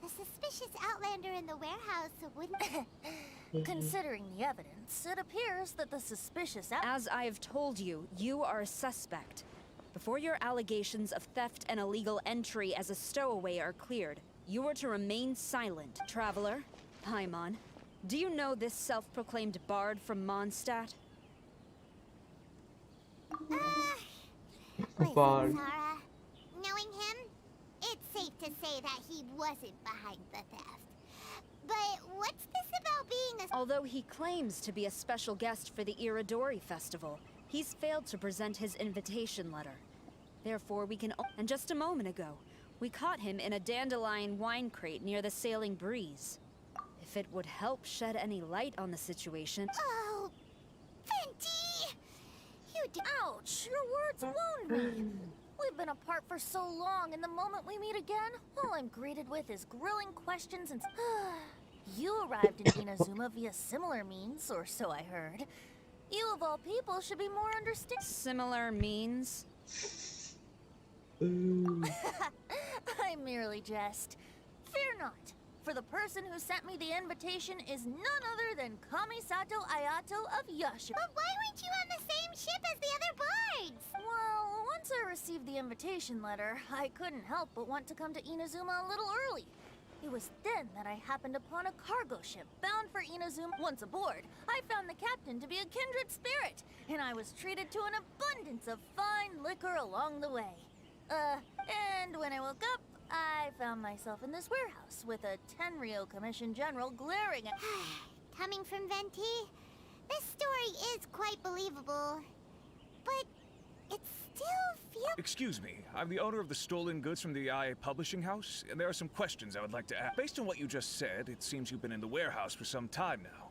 The suspicious outlander in the warehouse wouldn't... Considering the evidence, it appears that the suspicious As I've told you, you are a suspect. Before your allegations of theft and illegal entry as a stowaway are cleared, you are to remain silent. Traveler, Paimon, do you know this self-proclaimed bard from Mondstadt? Listen, Bard. Sarah. Knowing him, it's safe to say that he was wasn't behind the theft. But what's this about being a... Although he claims to be a special guest for the Iridori Festival, he's failed to present his invitation letter. Therefore, we can... And just a moment ago, we caught him in a dandelion wine crate near the Sailing Breeze. If it would help shed any light on the situation... Oh, Venti! You did... Ouch! Your words wound me! We've been apart for so long, and the moment we meet again, all I'm greeted with is grilling questions and... You arrived in Inazuma via similar means, or so I heard. You of all people should be more understanding. Similar means? I merely jest. Fear not, for the person who sent me the invitation is none other than Kamisato Ayato of Yashu. But why weren't you on the same ship as the other bards? Well, once I received the invitation letter, I couldn't help but want to come to Inazuma a little early. It was then that I happened upon a cargo ship bound for Inazuma. Once aboard, I found the captain to be a kindred spirit, and I was treated to an abundance of fine liquor along the way. And when I woke up, I found myself in this warehouse with a Tenryo Commission General glaring at... Coming from Venti, this story is quite believable, but it still feels... Excuse me, I'm the owner of the stolen goods from the IA publishing house, and there are some questions I would like to ask. Based on what you just said, it seems you've been in the warehouse for some time now.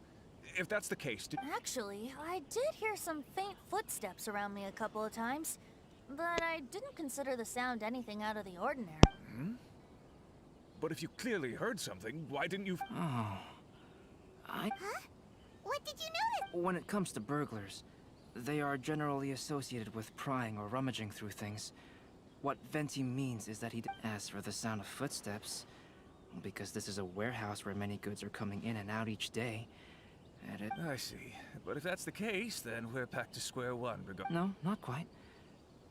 If that's the case, Actually, I did hear some faint footsteps around me a couple of times, but I didn't consider the sound anything out of the ordinary. Hmm? But if you clearly heard something, why didn't you... Oh. Huh? What did you notice? When it comes to burglars, they are generally associated with prying or rummaging through things. What Venti means is that as for the sound of footsteps, because this is a warehouse where many goods are coming in and out each day, and it... I see. But if that's the case, then we're back to square one. No, not quite.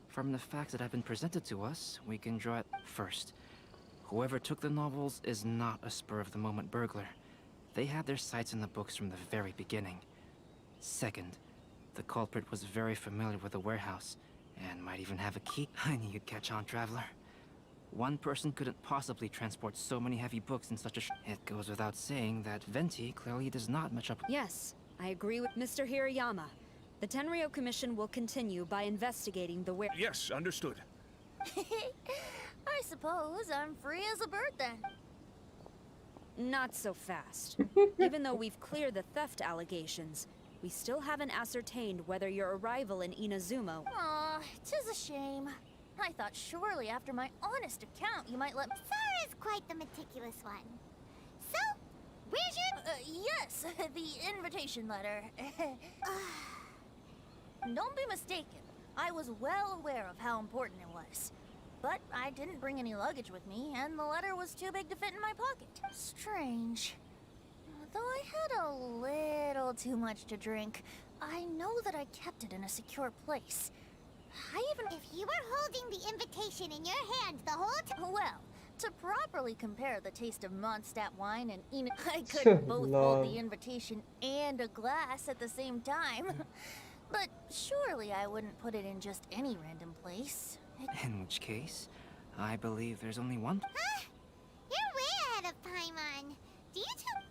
From the facts that have been presented to us, we can draw it first. Whoever took the novels is not a spur-of-the-moment burglar. They had their sights in the books from the very beginning. Second, the culprit was very familiar with the warehouse, and might even have a key. I knew you'd catch on, Traveler. One person couldn't possibly transport so many heavy books in such a It goes without saying that Venti clearly does not match up. Yes, I agree with Mr. Hirayama. The Tenryo Commission will continue by investigating the Yes, understood. I suppose I'm free as a bird then. Not so fast. Even though we've cleared the theft allegations, we still haven't ascertained whether your arrival in Inazuma... Aw, 'tis a shame. I thought surely after my honest account you might let... Sarah's quite the meticulous one. So, where's your... yes, the invitation letter. Don't be mistaken. I was well aware of how important it was. But I didn't bring any luggage with me, and the letter was too big to fit in my pocket. Strange. Though I had a little too much to drink, I know that I kept it in a secure place. If you were holding the invitation in your hand the whole time... Well, to properly compare the taste of Mondstadt wine and I couldn't both hold the invitation and a glass at the same time. But surely I wouldn't put it in just any random place. In which case, I believe there's only one... Huh? You're way ahead of Paimon. Do you two...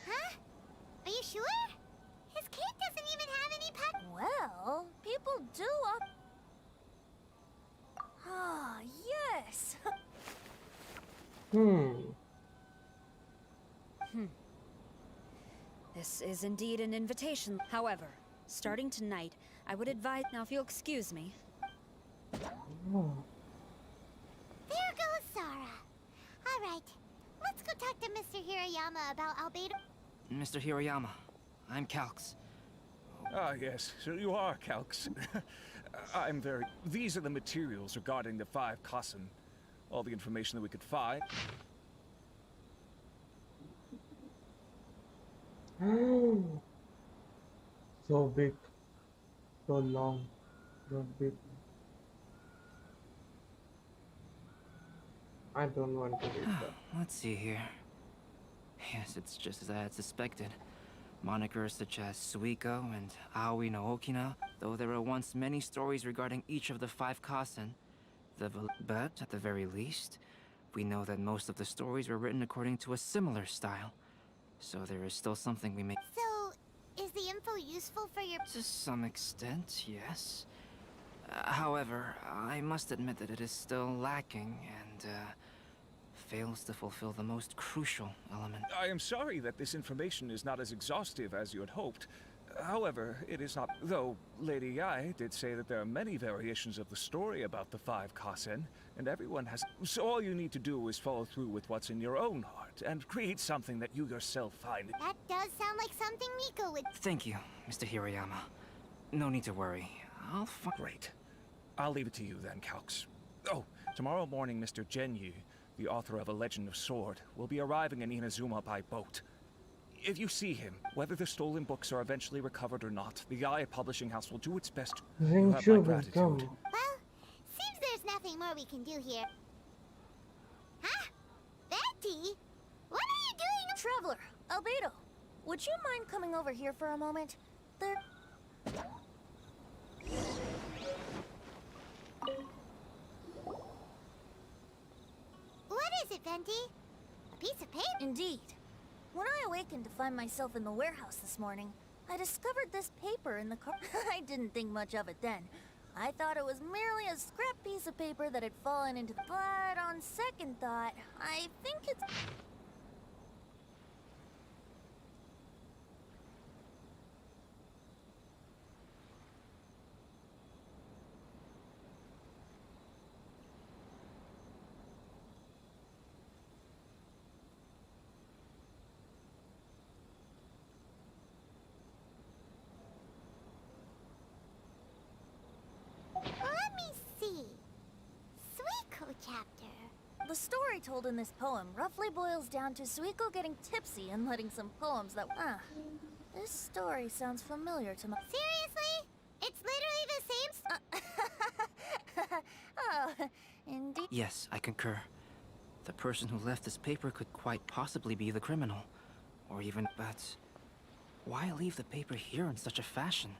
Huh? Are you sure? His kid doesn't even have any pet... Well, people do Ah, yes! This is indeed an invitation. However, starting tonight, I would advise... Now, if you'll excuse me... There goes Sarah. All right, let's go talk to Mr. Hirayama about Albedo. Mr. Hirayama, I'm Calx. Ah, yes, so you are Calx. I'm very... These are the materials regarding the 5 Kassen. All the information that we could find. So big. So long. So big. I don't want to read that. Let's see here. Yes, it's just as I had suspected. Monikers such as Suiko and Aoi no Okina, though there were once many stories regarding each of the 5 Kasen. But, at the very least, we know that most of the stories were written according to a similar style. So there is still something we may— So, is the info useful for your— To some extent, yes. However, I must admit that it is still lacking and, fails to fulfill the most crucial element. I am sorry that this information is not as exhaustive as you had hoped. However, it is not— Though Lady Yae did say that there are many variations of the story about the 5 Kasen, and everyone has— So all you need to do is follow through with what's in your own heart, and create something that you yourself find— That does sound like something Miko would— Thank you, Mr. Hirayama. No need to worry. I'll find— Great. I'll leave it to you then, Calx. Oh, tomorrow morning Mr. Genyu, the author of A Legend of Sword, will be arriving in Inazuma by boat. If you see him, whether the stolen books are eventually recovered or not, the Yae Publishing House will do its best. You have my gratitude. Well, seems there's nothing more we can do here. Huh? Betty? What are you doing? Traveler, Albedo, would you mind coming over here for a moment? There... What is it, Venti? A piece of paper? Indeed. When I awakened to find myself in the warehouse this morning, I discovered this paper in the car. I didn't think much of it then. I thought it was merely a scrap piece of paper that had fallen into the... But on second thought, I think it's... Let me see. Suiko chapter. The story told in this poem roughly boils down to Suiko getting tipsy and letting some poems that... this story sounds familiar to my... Seriously? It's literally the same... Oh, indeed. Yes, I concur. The person who left this paper could quite possibly be the criminal. Or even... But why leave the paper here in such a fashion?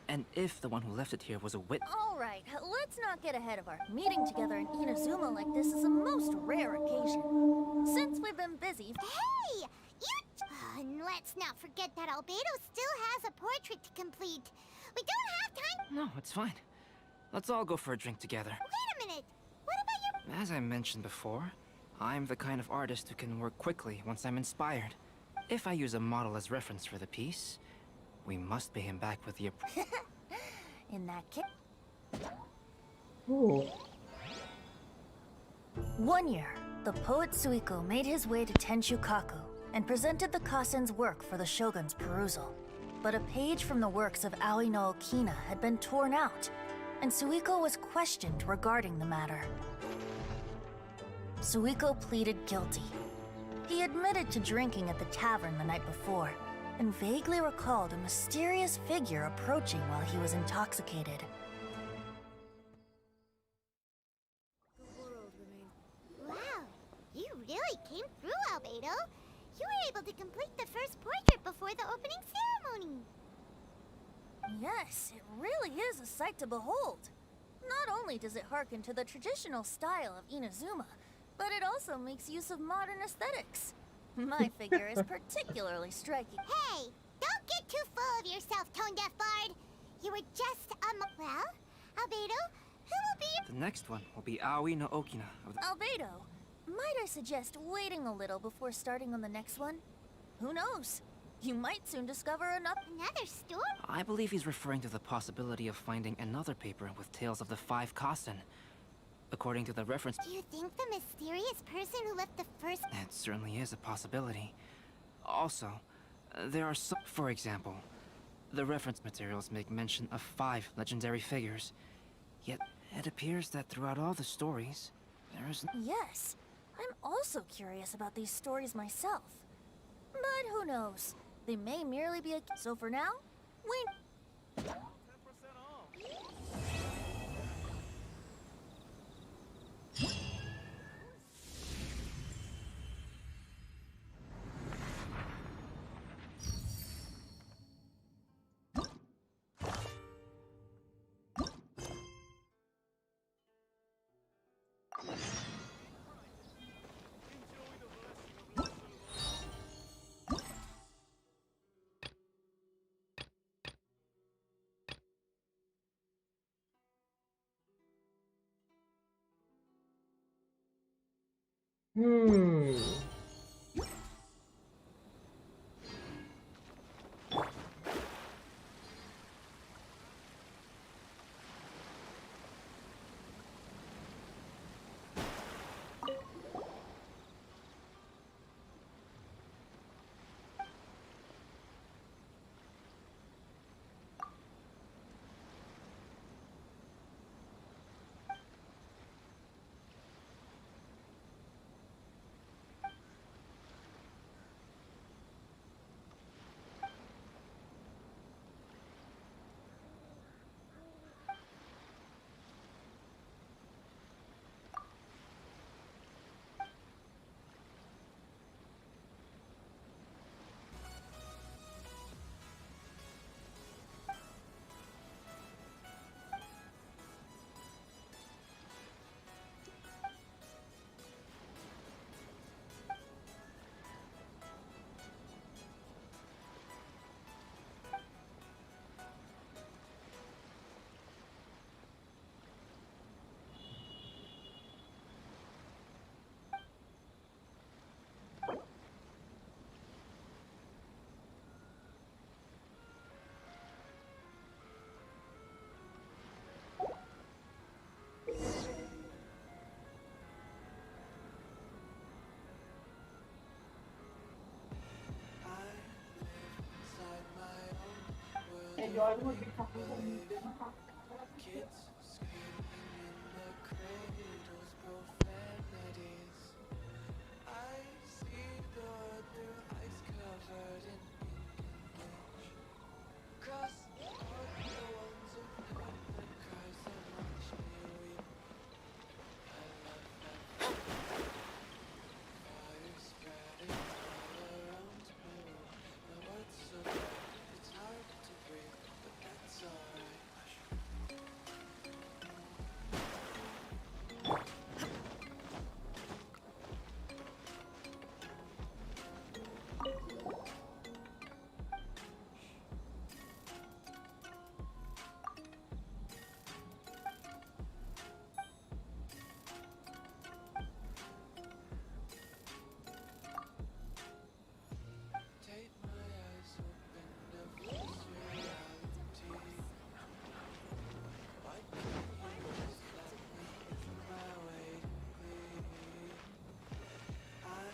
And if the one who left it here was a Alright, let's not get ahead of our... Meeting together in Inazuma like this is a most rare occasion. Since we've been busy... Hey! And let's not forget that Albedo still has a portrait to complete. We don't have time... No, it's fine. Let's all go for a drink together. Wait a minute. What about your... As I mentioned before, I'm the kind of artist who can work quickly once I'm inspired. If I use a model as reference for the piece, we must pay him back with the... In that case... Oh. One year, the poet Suiko made his way to Tenshukaku and presented the Kasen's work for the shogun's perusal. But a page from the works of Aoi no Okina had been torn out, and Suiko was questioned regarding the matter. Suiko pleaded guilty. He admitted to drinking at the tavern the night before, and vaguely recalled a mysterious figure approaching while he was intoxicated. Wow, you really came through, Albedo. You were able to complete the first portrait before the opening ceremony. Yes, it really is a sight to behold. Not only does it harken to the traditional style of Inazuma, but it also makes use of modern aesthetics. My figure is particularly striking. Hey, don't get too full of yourself, tone-deaf bard. You were just well, Albedo, who will be your... The next one will be Aoi no Okina of the... Albedo, might I suggest waiting a little before starting on the next one? Who knows? You might soon discover another story. I believe he's referring to the possibility of finding another paper with tales of the 5 Kasen. According to the reference... Do you think the mysterious person who left the first... It certainly is a possibility. Also, there are some... For example, the reference materials make mention of 5 legendary figures. Yet, it appears that throughout all the stories, there is... Yes, I'm also curious about these stories myself. But who knows? They may merely be a... So for now, we... Hmm. Kids screaming in their cradles, profanities. I see the world through ice covered in ink and bleach. Cross out the ones who heard my cries and watch me weep. I love that fire spreading all around my room. My world's so bright, it's hard to breathe, but that's alright. Take my eyes open to face reality. Why can't you just let me make my way to glee? I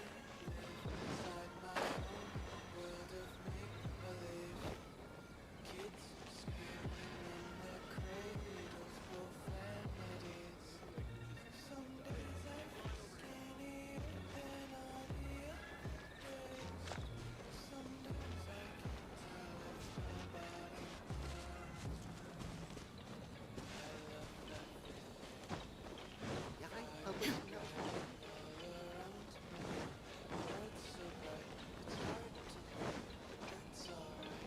live inside my own world of make-believe. Kids screaming in their cradles, profanities. Some days I feel skinnier than all the other days. Some days I can't tell if my body moves. I love that fire spreading all around my room. My world's so bright, it's hard to breathe, but that's alright.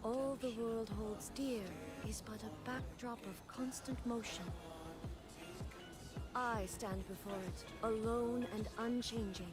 All the world holds dear is but a backdrop of constant motion. I stand before it, alone and unchanging.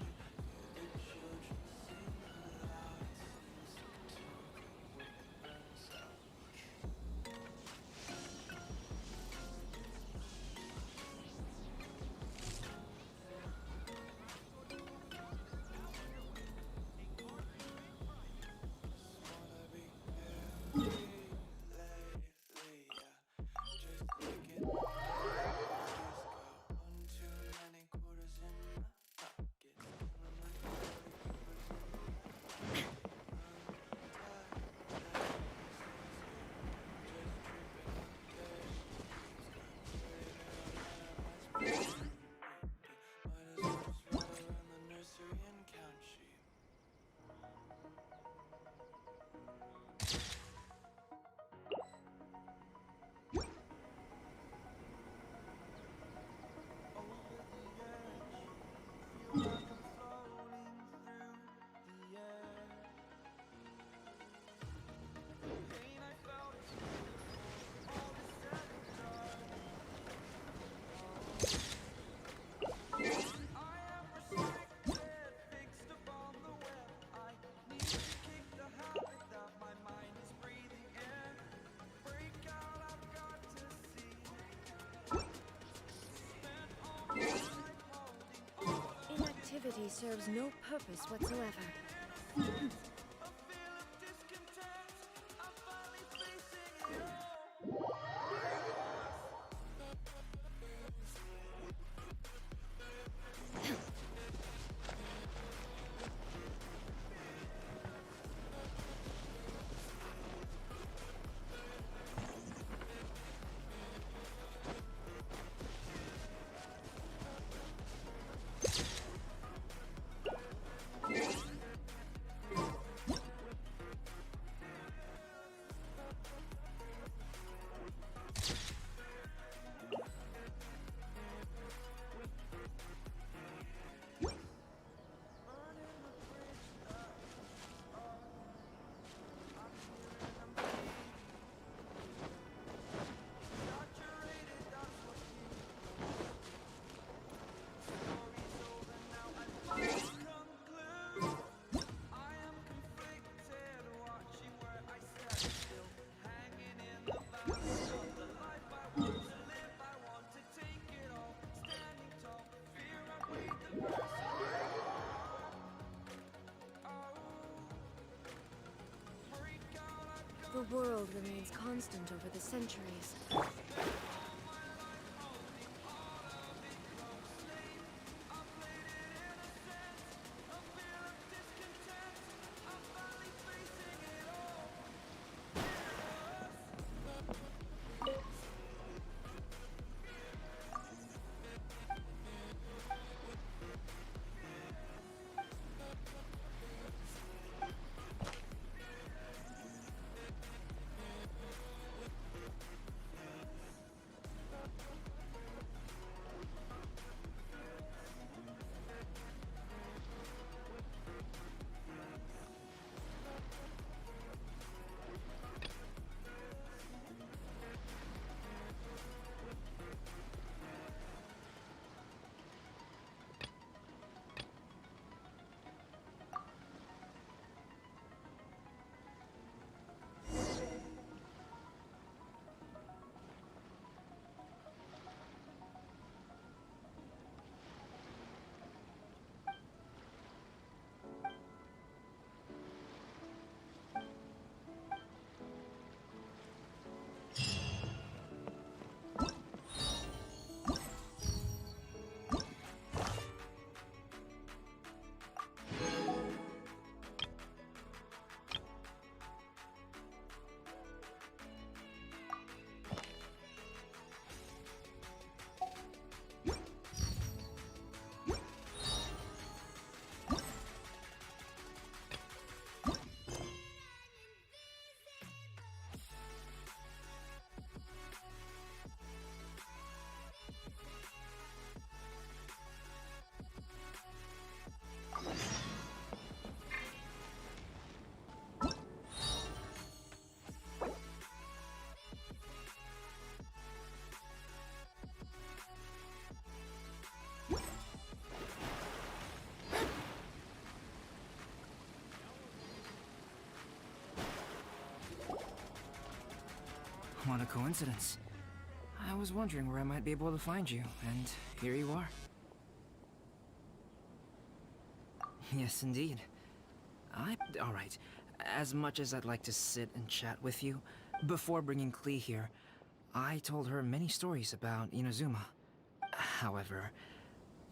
activity serves no purpose whatsoever. The world remains constant over the centuries. What a coincidence. I was wondering where I might be able to find you, and here you are. Yes, indeed. Alright. As much as I'd like to sit and chat with you, before bringing Klee here, I told her many stories about Inazuma. However,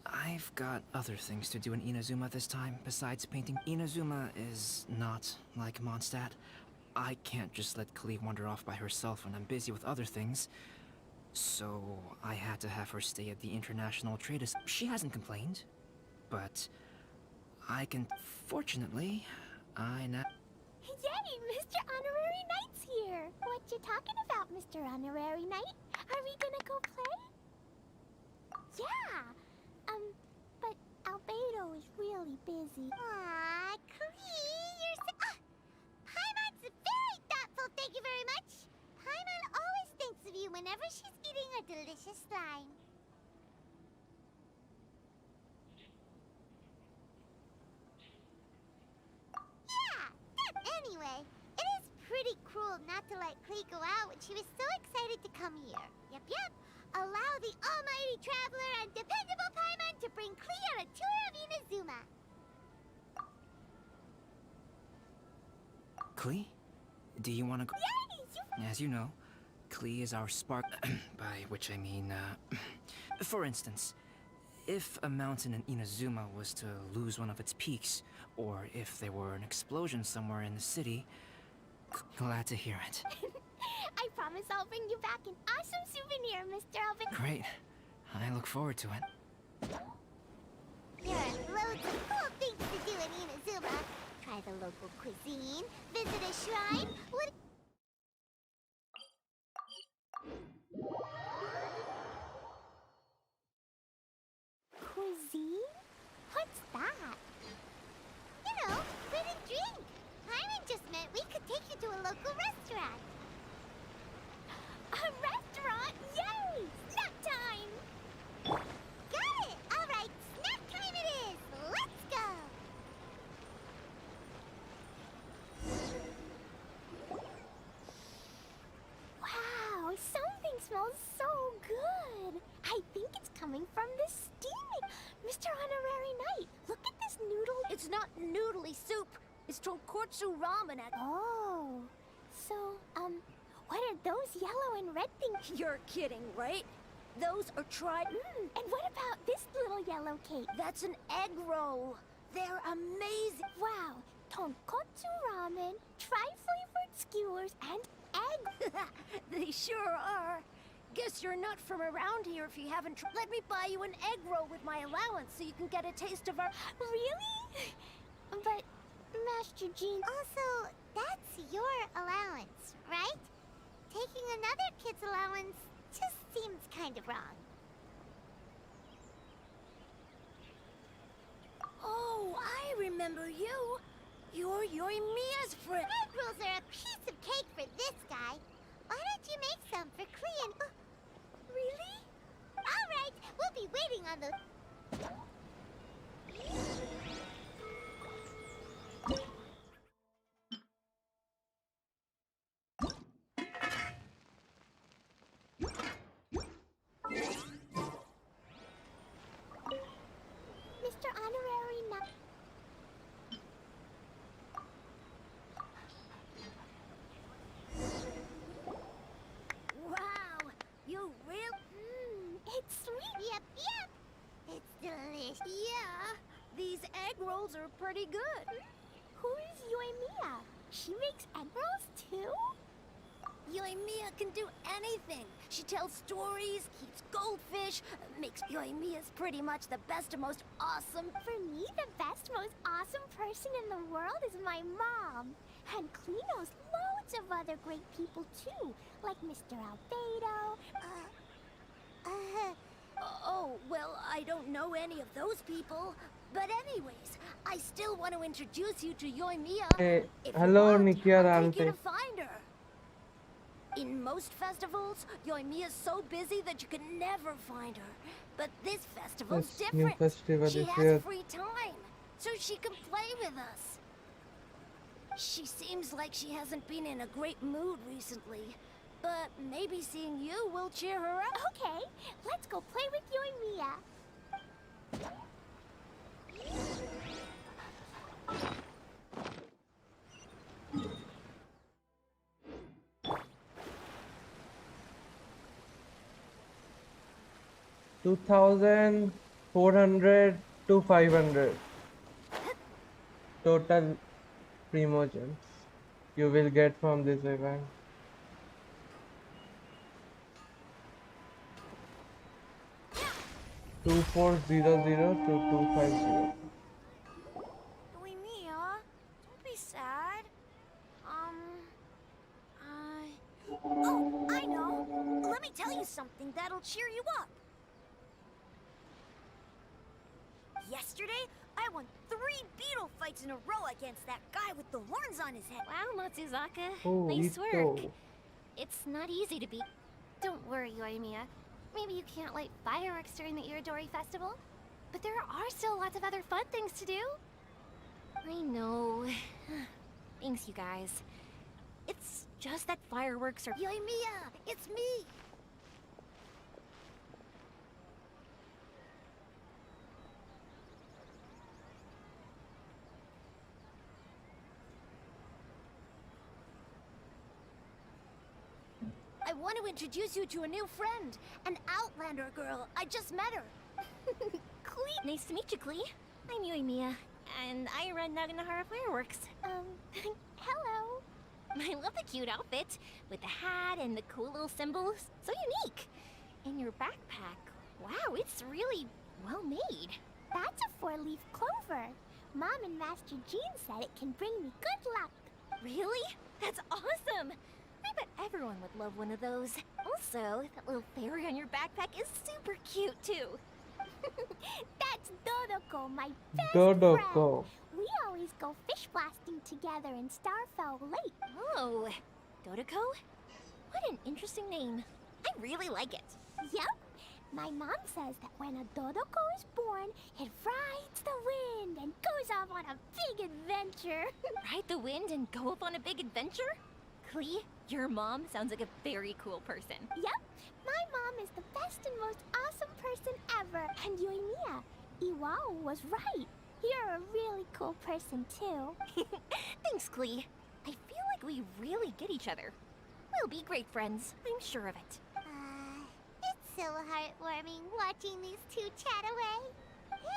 I've got other things to do in Inazuma this time, besides painting. Inazuma is not like Mondstadt. I can't just let Klee wander off by herself when I'm busy with other things. So I had to have her stay at the International Trade. She hasn't complained, but I can. Fortunately, Yay, Mr. Honorary Knight's here! What you talking about, Mr. Honorary Knight? Are we gonna go play? Yeah! But Albedo is really busy. Aw, Klee, you're so... Paimon's very thoughtful, thank you very much! Paimon always thinks of you whenever she's eating a delicious slime. Anyway, it is pretty cruel not to let Klee go out when she was so excited to come here. Yep. Allow the almighty traveler and dependable Paimon to bring Klee on a tour of Inazuma. Klee? Do you want to go? Yay! As you know, Klee is our spark. By which I mean, for instance, if a mountain in Inazuma was to lose one of its peaks, or if there were an explosion somewhere in the city, glad to hear it. I promise I'll bring you back an awesome souvenir, Mr. Alvin. Great. I look forward to it. There are loads of cool things to do in Inazuma. Try the local cuisine, visit a shrine, Cuisine? What's that? You know, food and drink. Hyman just meant we could take you to a local restaurant. A restaurant? Yay! Snack time! Got it! Alright, snack time it is! Let's go! Wow, something smells so good! I think it's coming from this steaming. Mr. Honorary Knight, look at this noodle. It's not noodly soup. It's tonkotsu ramen at— Oh, so, what are those yellow and red things? You're kidding, right? Those are tried— and what about this little yellow cake? That's an egg roll. They're amazing. Wow, tonkotsu ramen, tri-flavored skewers, and egg. They sure are. Guess you're not from around here if you haven't let me buy you an egg roll with my allowance so you can get a taste of our— Really? But, Master Jean, also, that's your allowance, right? Taking another kid's allowance just seems kind of wrong. Oh, I remember you. You're Yoimiya's friend. Egg rolls are a piece of cake for this guy. Why don't you make some for Klee and— Really? All right, we'll be waiting on the— Mr. Honorary Knight. Wow, you real— It's sweet. Yep, yep. It's delicious. Yeah, these egg rolls are pretty good. Who is Yoimiya? She makes egg rolls too? Yoimiya can do anything. She tells stories, keeps goldfish, makes— Yoimiya's pretty much the best and most awesome— For me, the best, most awesome person in the world is my mom. And Klee knows loads of other great people too, like Mr. Albedo. Oh, well, I don't know any of those people. But anyways, I still want to introduce you to Yoimiya. Hey, If you hello, want, Nikia I'll take you Rante. to find her. In most festivals, Yoimiya's so busy that you can never find her. But this festival's This new different. festival She is has here. free time, so she can play with us. She seems like she hasn't been in a great mood recently. But maybe seeing you will cheer her up. Okay, let's go play with Yoimiya. $2,400 to $500 total Primogems you will get from this event. $2,400 to $2,500. Yoimiya, don't be sad. Oh, I know. Let me tell you something that'll cheer you up. Yesterday, I won 3 beetle fights in a row against that guy with the horns on his head. Wow, Matsuzaka. Oh, Nice work. Ito. It's not easy to beat. Don't worry, Yoimiya. Maybe you can't light fireworks during the Iridori Festival, but there are still lots of other fun things to do. I know. Thanks, you guys. It's just that fireworks are— Yoimiya, it's me. want to introduce you to a new friend, an Outlander girl. I just met her. Klee, nice to meet you, Klee. I'm Yoimiya, and I run Naganahara Fireworks. Hello. I love the cute outfit, with the hat and the cool little symbols. So unique. And your backpack, wow, it's really well made. That's a 4-leaf clover. Mom and Master Jean said it can bring me good luck. Really? That's awesome! I bet everyone would love one of those. Also, that little fairy on your backpack is super cute, too. That's Dodoko, my best Dodoko. friend. We always go fish blasting together in Starfell Lake. Oh, Dodoko? What an interesting name. I really like it. Yep. My mom says that when a Dodoko is born, it rides the wind and goes off on a big adventure. Ride the wind and go off on a big adventure? Klee, your mom sounds like a very cool person. Yep. My mom is the best and most awesome person ever. And Yoimiya, Iwao was right. You're a really cool person, too. Thanks, Klee. I feel like we really get each other. We'll be great friends, I'm sure of it. It's so heartwarming watching these two chat away.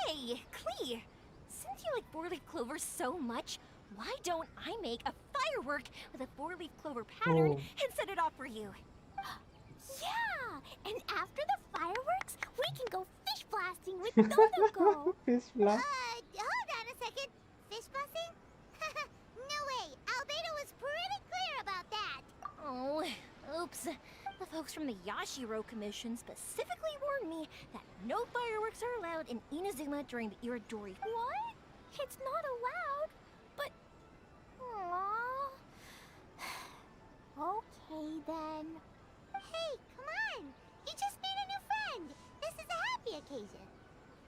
Hey, Klee! Since you like 4-leaf clovers so much, why don't I make a firework with a 4-leaf clover pattern and set it off for you? Yeah! And after the fireworks, we can go fish blasting with Dodoko. Fish blast. Hold on a second. Fish blasting? No way. Albedo was pretty clear about that. Oh, oops. The folks from the Yashiro Commission specifically warned me that no fireworks are allowed in Inazuma during the Iridori. What? It's not allowed? But... Aww. Okay, then. Hey, come on. You just made a new friend. This is a happy occasion.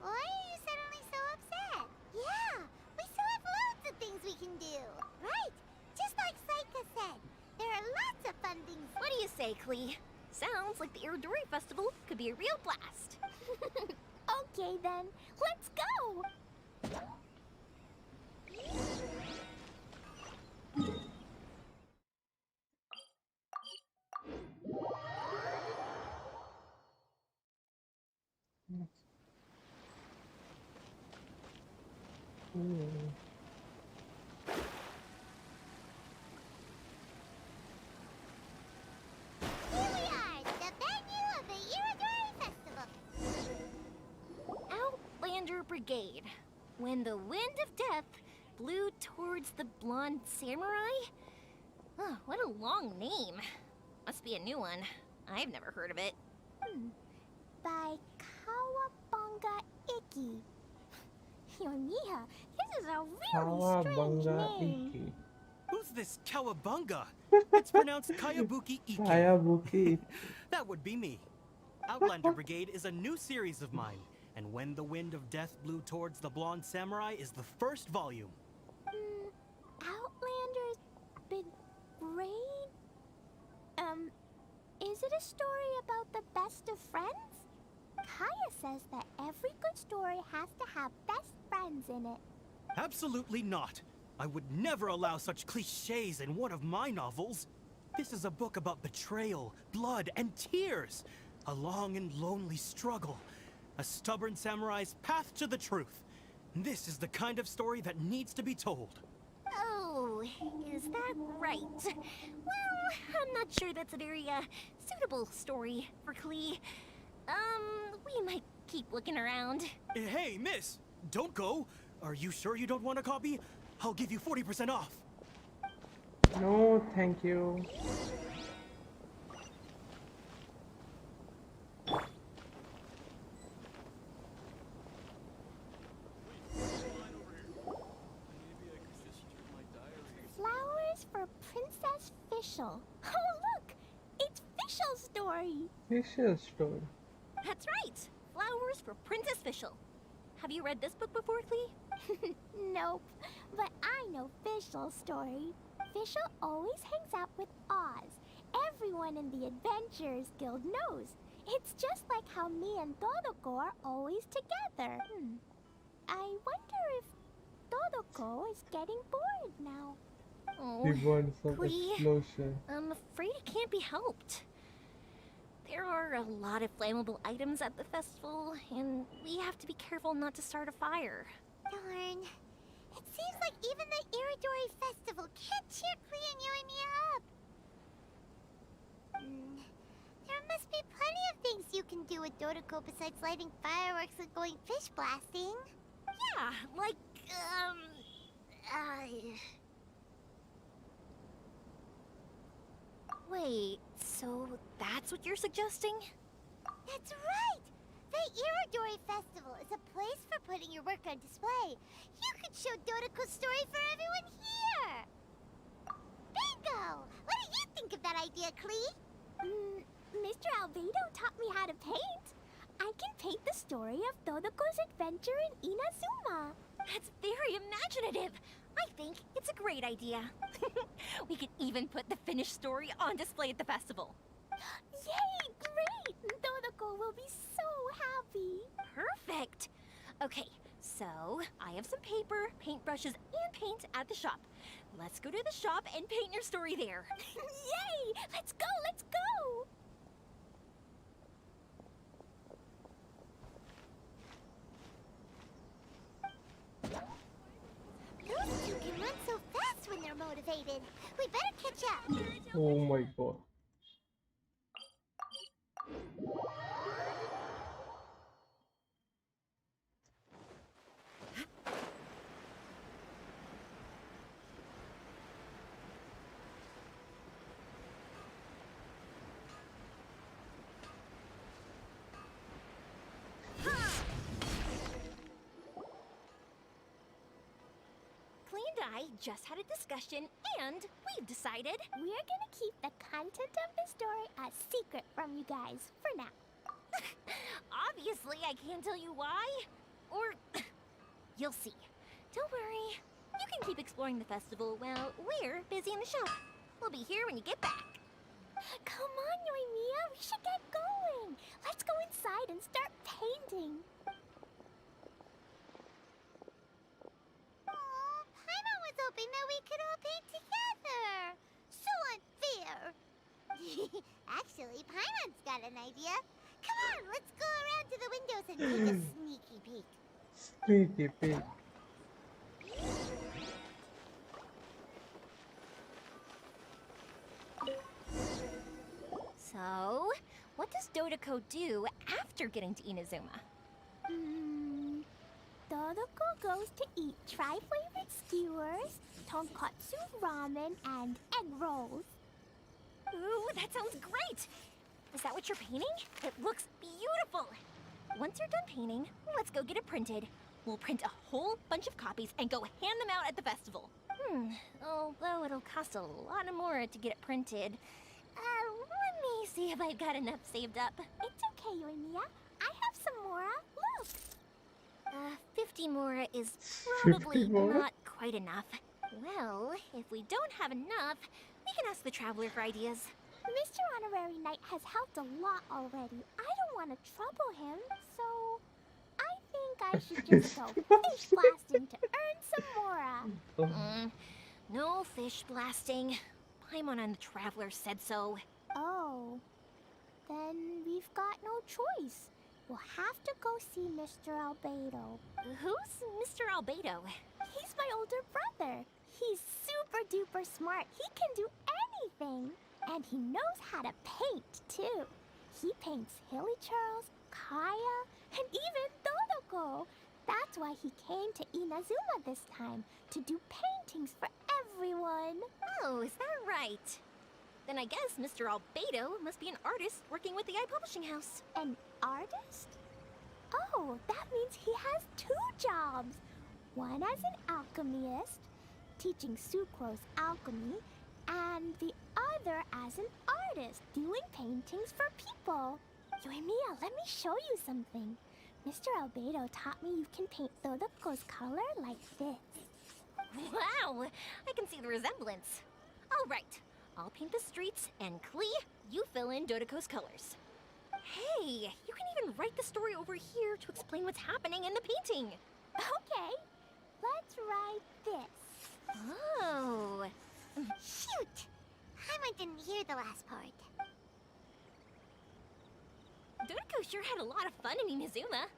Why are you suddenly so upset? Yeah, we still have loads of things we can do. Right, just like Saika said. There are lots of fun things. What do you say, Klee? Sounds like the Iridori Festival could be a real blast. Okay, then. Let's go! Here we are, the venue of the Iridori Festival. Outlander Brigade. When the wind of death blew towards the blonde samurai? Oh, what a long name. Must be a new one. I've never heard of it. By Kawabunga Iki. Yoimiya, this is a really strange Kawabunga name. Iki. Who's this Kawabunga? It's pronounced Kayabuki Iki. Kayabuki. That would be me. Outlander Brigade is a new series of mine, and When the Wind of Death Blew Towards the Blonde Samurai is the first volume. Outlander's Brigade? Is it a story about the best of friends? Kaya says that every good story has to have best friends in it. Absolutely not. I would never allow such cliches in one of my novels. This is a book about betrayal, blood, and tears. A long and lonely struggle. A stubborn samurai's path to the truth. This is the kind of story that needs to be told. Oh, is that right? Well, I'm not sure that's a very, suitable story for Klee. We might keep looking around. Hey, miss! Don't go! Are you sure you don't want a copy? I'll give you 40% off. No, thank you. Flowers for Princess Fischl. Oh, look! It's Fischl's story. Fisher story. That's right! Flowers for Princess Fischl. Have you read this book before, Klee? Nope, but I know Fischl's story. Fischl always hangs out with Oz. Everyone in the Adventurers Guild knows. It's just like how me and Dodoko are always together. I wonder if Dodoko is getting bored now. Oh, He wants some Klee, explosion. I'm afraid it can't be helped. There are a lot of flammable items at the festival, and we have to be careful not to start a fire. Darn. It seems like even the Iridori Festival can't cheer Klee and Yoimiya up. There must be plenty of things you can do with Dodoko besides lighting fireworks and going fish blasting. Yeah, like, Wait, so that's what you're suggesting? That's right! The Iridori Festival is a place for putting your work on display. You could show Dodoko's story for everyone here! Bingo! What do you think of that idea, Klee? Mr. Albedo taught me how to paint. I can paint the story of Dodoko's adventure in Inazuma. That's very imaginative. I think it's a great idea. We could even put the finished story on display at the festival. Yay! Great! Dodoko will be so happy. Perfect. Okay, so I have some paper, paintbrushes, and paint at the shop. Let's go to the shop and paint your story there. Yay! Let's go! Let's go! Those two can run so fast when they're motivated. We better catch up. Oh my god. Klee and I just had a discussion, and we've decided we're gonna keep the content of the story a secret from you guys for now. Obviously, I can't tell you why. Or you'll see. Don't worry. You can keep exploring the festival while we're busy in the shop. We'll be here when you get back. Come on, Yoimiya, we should get going. Let's go inside and start painting. Paimon was hoping that we could all paint together. So unfair. Actually, Paimon's got an idea. Come on, let's go around to the windows and take a sneaky peek. Sneaky peek. So, what does Dodoko do after getting to Inazuma? Dodoko goes to eat tri-flavored skewers, tonkatsu ramen, and egg rolls. Ooh, that sounds great! Is that what you're painting? It looks beautiful! Once you're done painting, let's go get it printed. We'll print a whole bunch of copies and go hand them out at the festival. Although it'll cost a lot more to get it printed. Let me see if I've got enough saved up. It's okay, Yoimiya. I have some more. Look! 50 more is probably not quite enough. Well, if we don't have enough, we can ask the Traveler for ideas. Mr. Honorary Knight has helped a lot already. I don't want to trouble him, so I think I should just go fish blasting to earn some more. No fish blasting. Paimon and the Traveler said so. Oh, then we've got no choice. We'll have to go see Mr. Albedo. Who's Mr. Albedo? He's my older brother. He's super duper smart. He can do anything. And he knows how to paint, too. He paints Hilly-Churls, Kaya, and even Dodoko. That's why he came to Inazuma this time, to do paintings for everyone. Oh, is that right? Then I guess Mr. Albedo must be an artist working with the iPublishing House. An artist? Oh, that means he has 2 jobs. One as an alchemist, teaching Sucrose alchemy, and the other as an artist, doing paintings for people. Yoimiya, let me show you something. Mr. Albedo taught me you can paint Dodoko's color like this. Wow, I can see the resemblance. All right, I'll paint the streets, and Klee, you fill in Dodoko's colors. Hey, you can even write the story over here to explain what's happening in the painting. Okay, let's write this. Oh. Shoot! Paimon didn't hear the last part. Dodoko sure had a lot of fun in Inazuma.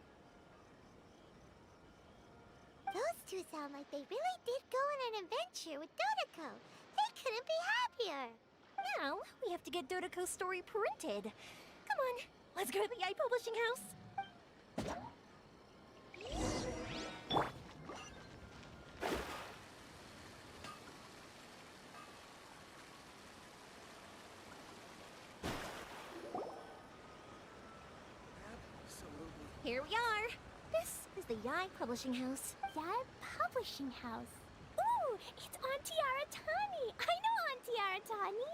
Those two sound like they really did go on an adventure with Dodoko. They couldn't be happier. Now, we have to get Dodoko's story printed. Come on, let's go to the Publishing House. Here we are. This is the Yai Publishing House. Yai Publishing House. Ooh, it's Auntie Aratani. I know Auntie Aratani.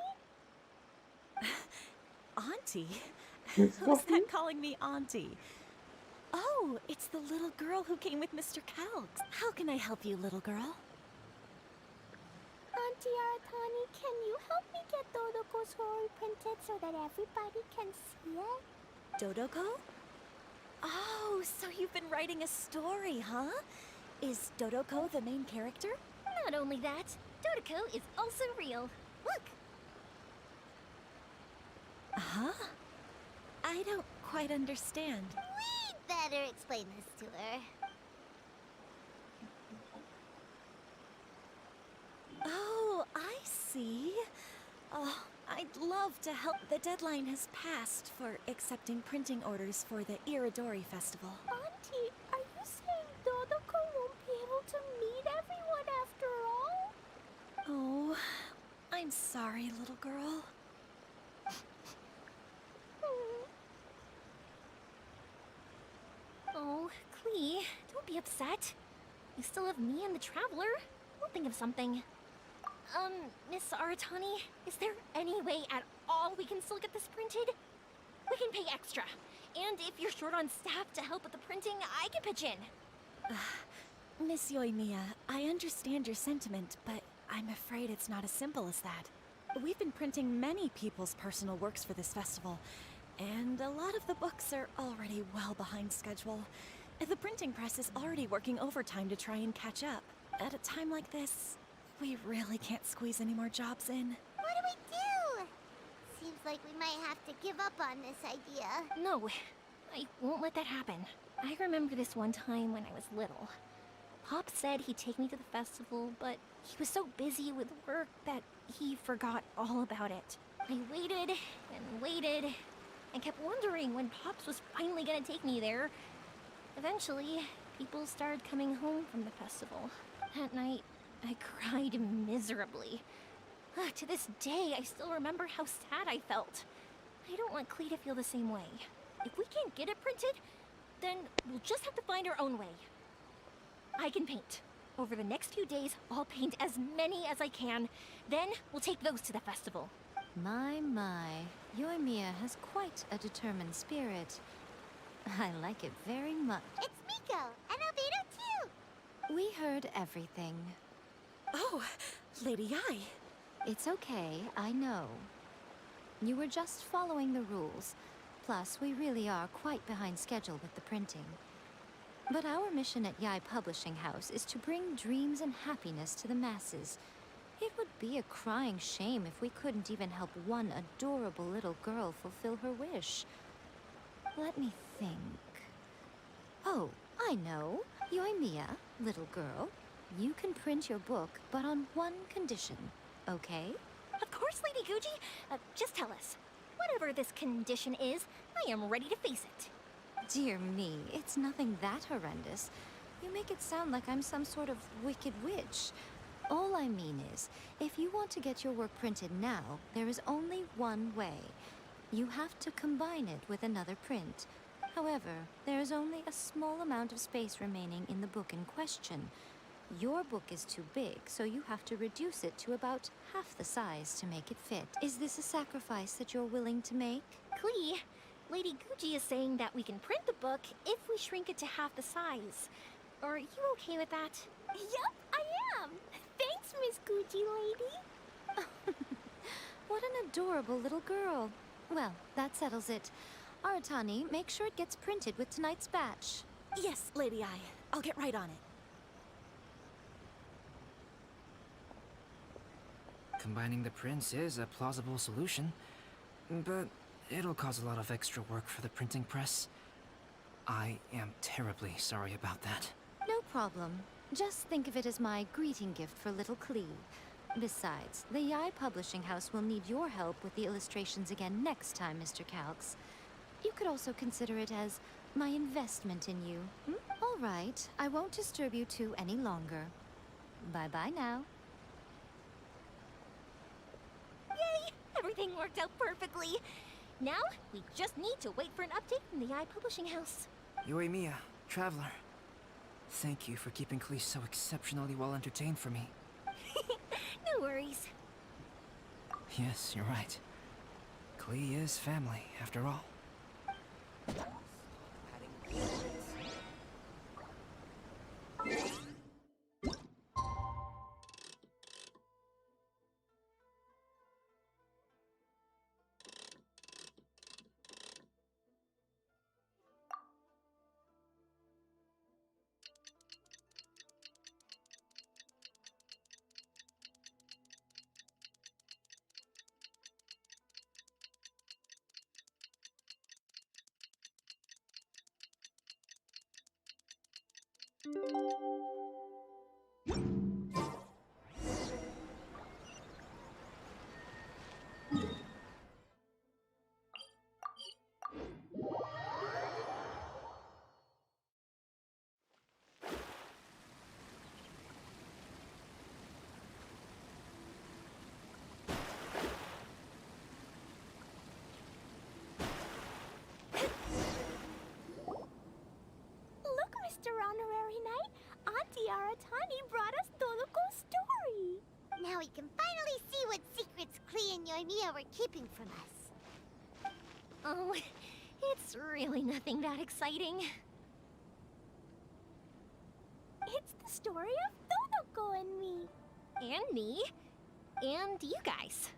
Auntie? Who's that calling me Auntie? Oh, it's the little girl who came with Mr. Kelks. How can I help you, little girl? Auntie Aratani, can you help me get Dodoko's story printed so that everybody can see it? Dodoko? Oh, so you've been writing a story, huh? Is Dodoko the main character? Not only that, Dodoko is also real. Look! Huh? I don't quite understand. We'd better explain this to her. Oh, I see. Oh, I'd love to help. The deadline has passed for accepting printing orders for the Iridori Festival. Auntie, are you saying Dodoko won't be able to meet everyone after all? Oh, I'm sorry, little girl. Oh, Klee, don't be upset. You still have me and the Traveler. We'll think of something. Miss Aratani, is there any way at all we can still get this printed? We can pay extra. And if you're short on staff to help with the printing, I can pitch in. Miss Yoimiya, I understand your sentiment, but I'm afraid it's not as simple as that. We've been printing many people's personal works for this festival, and a lot of the books are already well behind schedule. The printing press is already working overtime to try and catch up. At a time like this, we really can't squeeze any more jobs in. What do we do? Seems like we might have to give up on this idea. No, I won't let that happen. I remember this one time when I was little. Pop said he'd take me to the festival, but he was so busy with work that he forgot all about it. I waited and waited and kept wondering when Pops was finally gonna take me there. Eventually, people started coming home from the festival. That night, I cried miserably. To this day, I still remember how sad I felt. I don't want Klee to feel the same way. If we can't get it printed, then we'll just have to find our own way. I can paint. Over the next few days, I'll paint as many as I can. Then we'll take those to the festival. My. Yoimiya has quite a determined spirit. I like it very much. It's Miko, and Albedo too! We heard everything. Oh, Lady Yai. It's okay, I know. You were just following the rules. Plus, we really are quite behind schedule with the printing. But our mission at Yai Publishing House is to bring dreams and happiness to the masses. It would be a crying shame if we couldn't even help one adorable little girl fulfill her wish. Let me think. Oh, I know. Yoimiya, little girl, you can print your book, but on one condition, okay? Of course, Lady Guji. Just tell us. Whatever this condition is, I am ready to face it. Dear me, it's nothing that horrendous. You make it sound like I'm some sort of wicked witch. All I mean is, if you want to get your work printed now, there is only one way. You have to combine it with another print. However, there is only a small amount of space remaining in the book in question. Your book is too big, so you have to reduce it to about half the size to make it fit. Is this a sacrifice that you're willing to make? Klee, Lady Guji is saying that we can print the book if we shrink it to half the size. Are you okay with that? Yup, I am! Thanks, Miss Guji lady! What an adorable little girl. Well, that settles it. Aratani, make sure it gets printed with tonight's batch. Yes, Lady Yai. I'll get right on it. Combining the prints is a plausible solution, but It'll cause a lot of extra work for the printing press. I am terribly sorry about that. No problem. Just think of it as my greeting gift for little Klee. Besides, the Yai Publishing House will need your help with the illustrations again next time, Mr. Calx. You could also consider it as my investment in you. All right, I won't disturb you two any longer. Bye-bye now. Yay! Everything worked out perfectly. Now, we just need to wait for an update from the Yai Publishing House. Yoimiya, Traveler. Thank you for keeping Klee so exceptionally well entertained for me. No worries. Yes, you're right. Klee is family, after all. Look, Mr. Honorary Knight, Auntie Aratani brought us Doloko's story. Now we can finally see what secrets Klee and Yoimiya were keeping from us. Oh, it's really nothing that exciting. It's the story of Dodoko and me. And me. And you guys.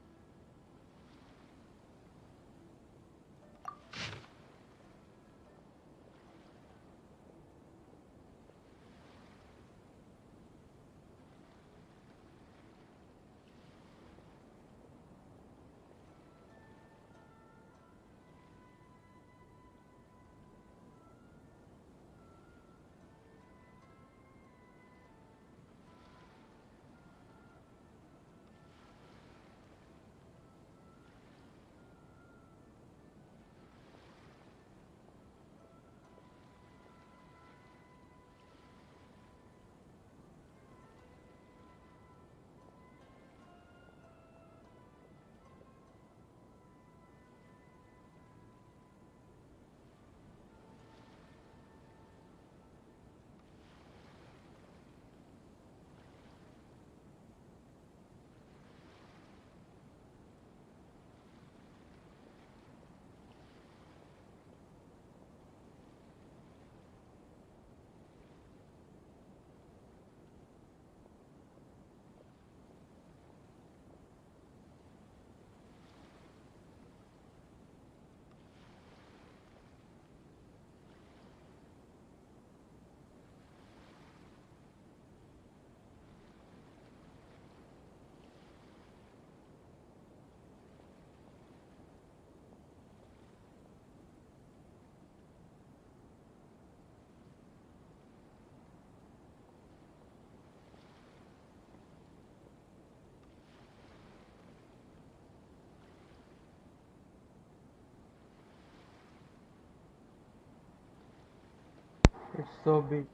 It's so big.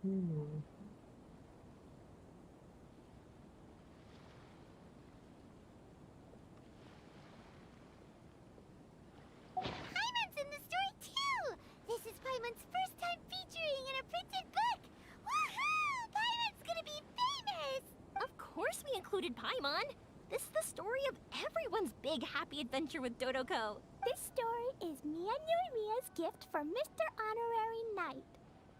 Paimon's in the story too! This is Paimon's first time featuring in a printed book! Woohoo! Paimon's gonna be famous! Of course we included Paimon. This is the story of everyone's big happy adventure with Dodoko. This story is me and Yoimiya's gift for Mr. Honorary Knight.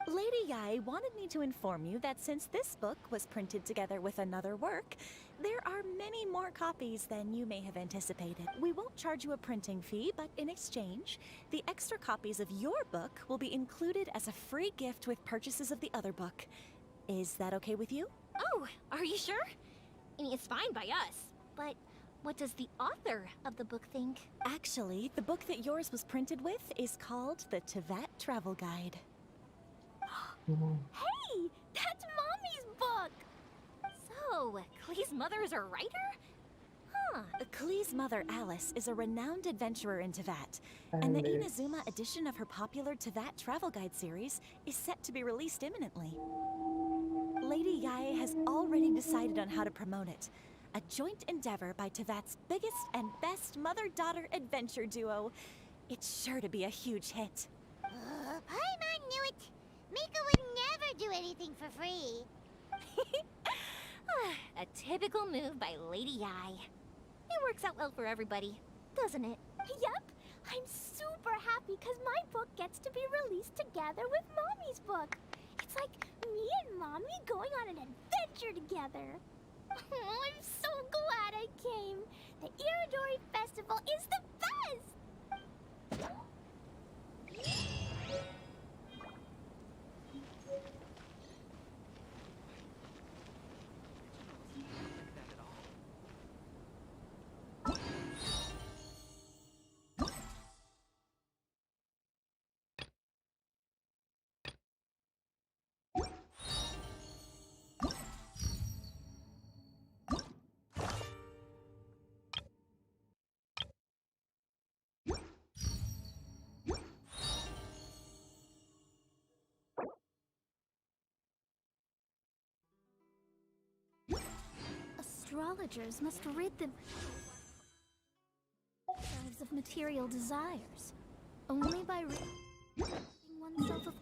Lady Yai wanted me to inform you that since this book was printed together with another work, there are many more copies than you may have anticipated. We won't charge you a printing fee, but in exchange, the extra copies of your book will be included as a free gift with purchases of the other book. Is that okay with you? Oh, are you sure? I mean, it's fine by us. But what does the author of the book think? Actually, the book that yours was printed with is called the Tevat Travel Guide. Hey! That's Mommy's book! So, Klee's mother is a writer? Huh. Klee's mother, Alice, is a renowned adventurer in Tevat, and the Inazuma edition of her popular Tevat Travel Guide series is set to be released imminently. Lady Yae has already decided on how to promote it. A joint endeavor by Tevat's biggest and best mother-daughter adventure duo. It's sure to be a huge hit. Paimon knew it. Mika would never do anything for free. A typical move by Lady Yae. It works out well for everybody, doesn't it? Yep. I'm super happy because my book gets to be released together with Mommy's book. It's like me and Mommy going on an adventure together. Oh, I'm so glad I came. The Iridori Festival is the best! Astrologers must rid themselves of material desires. Only by ridding oneself of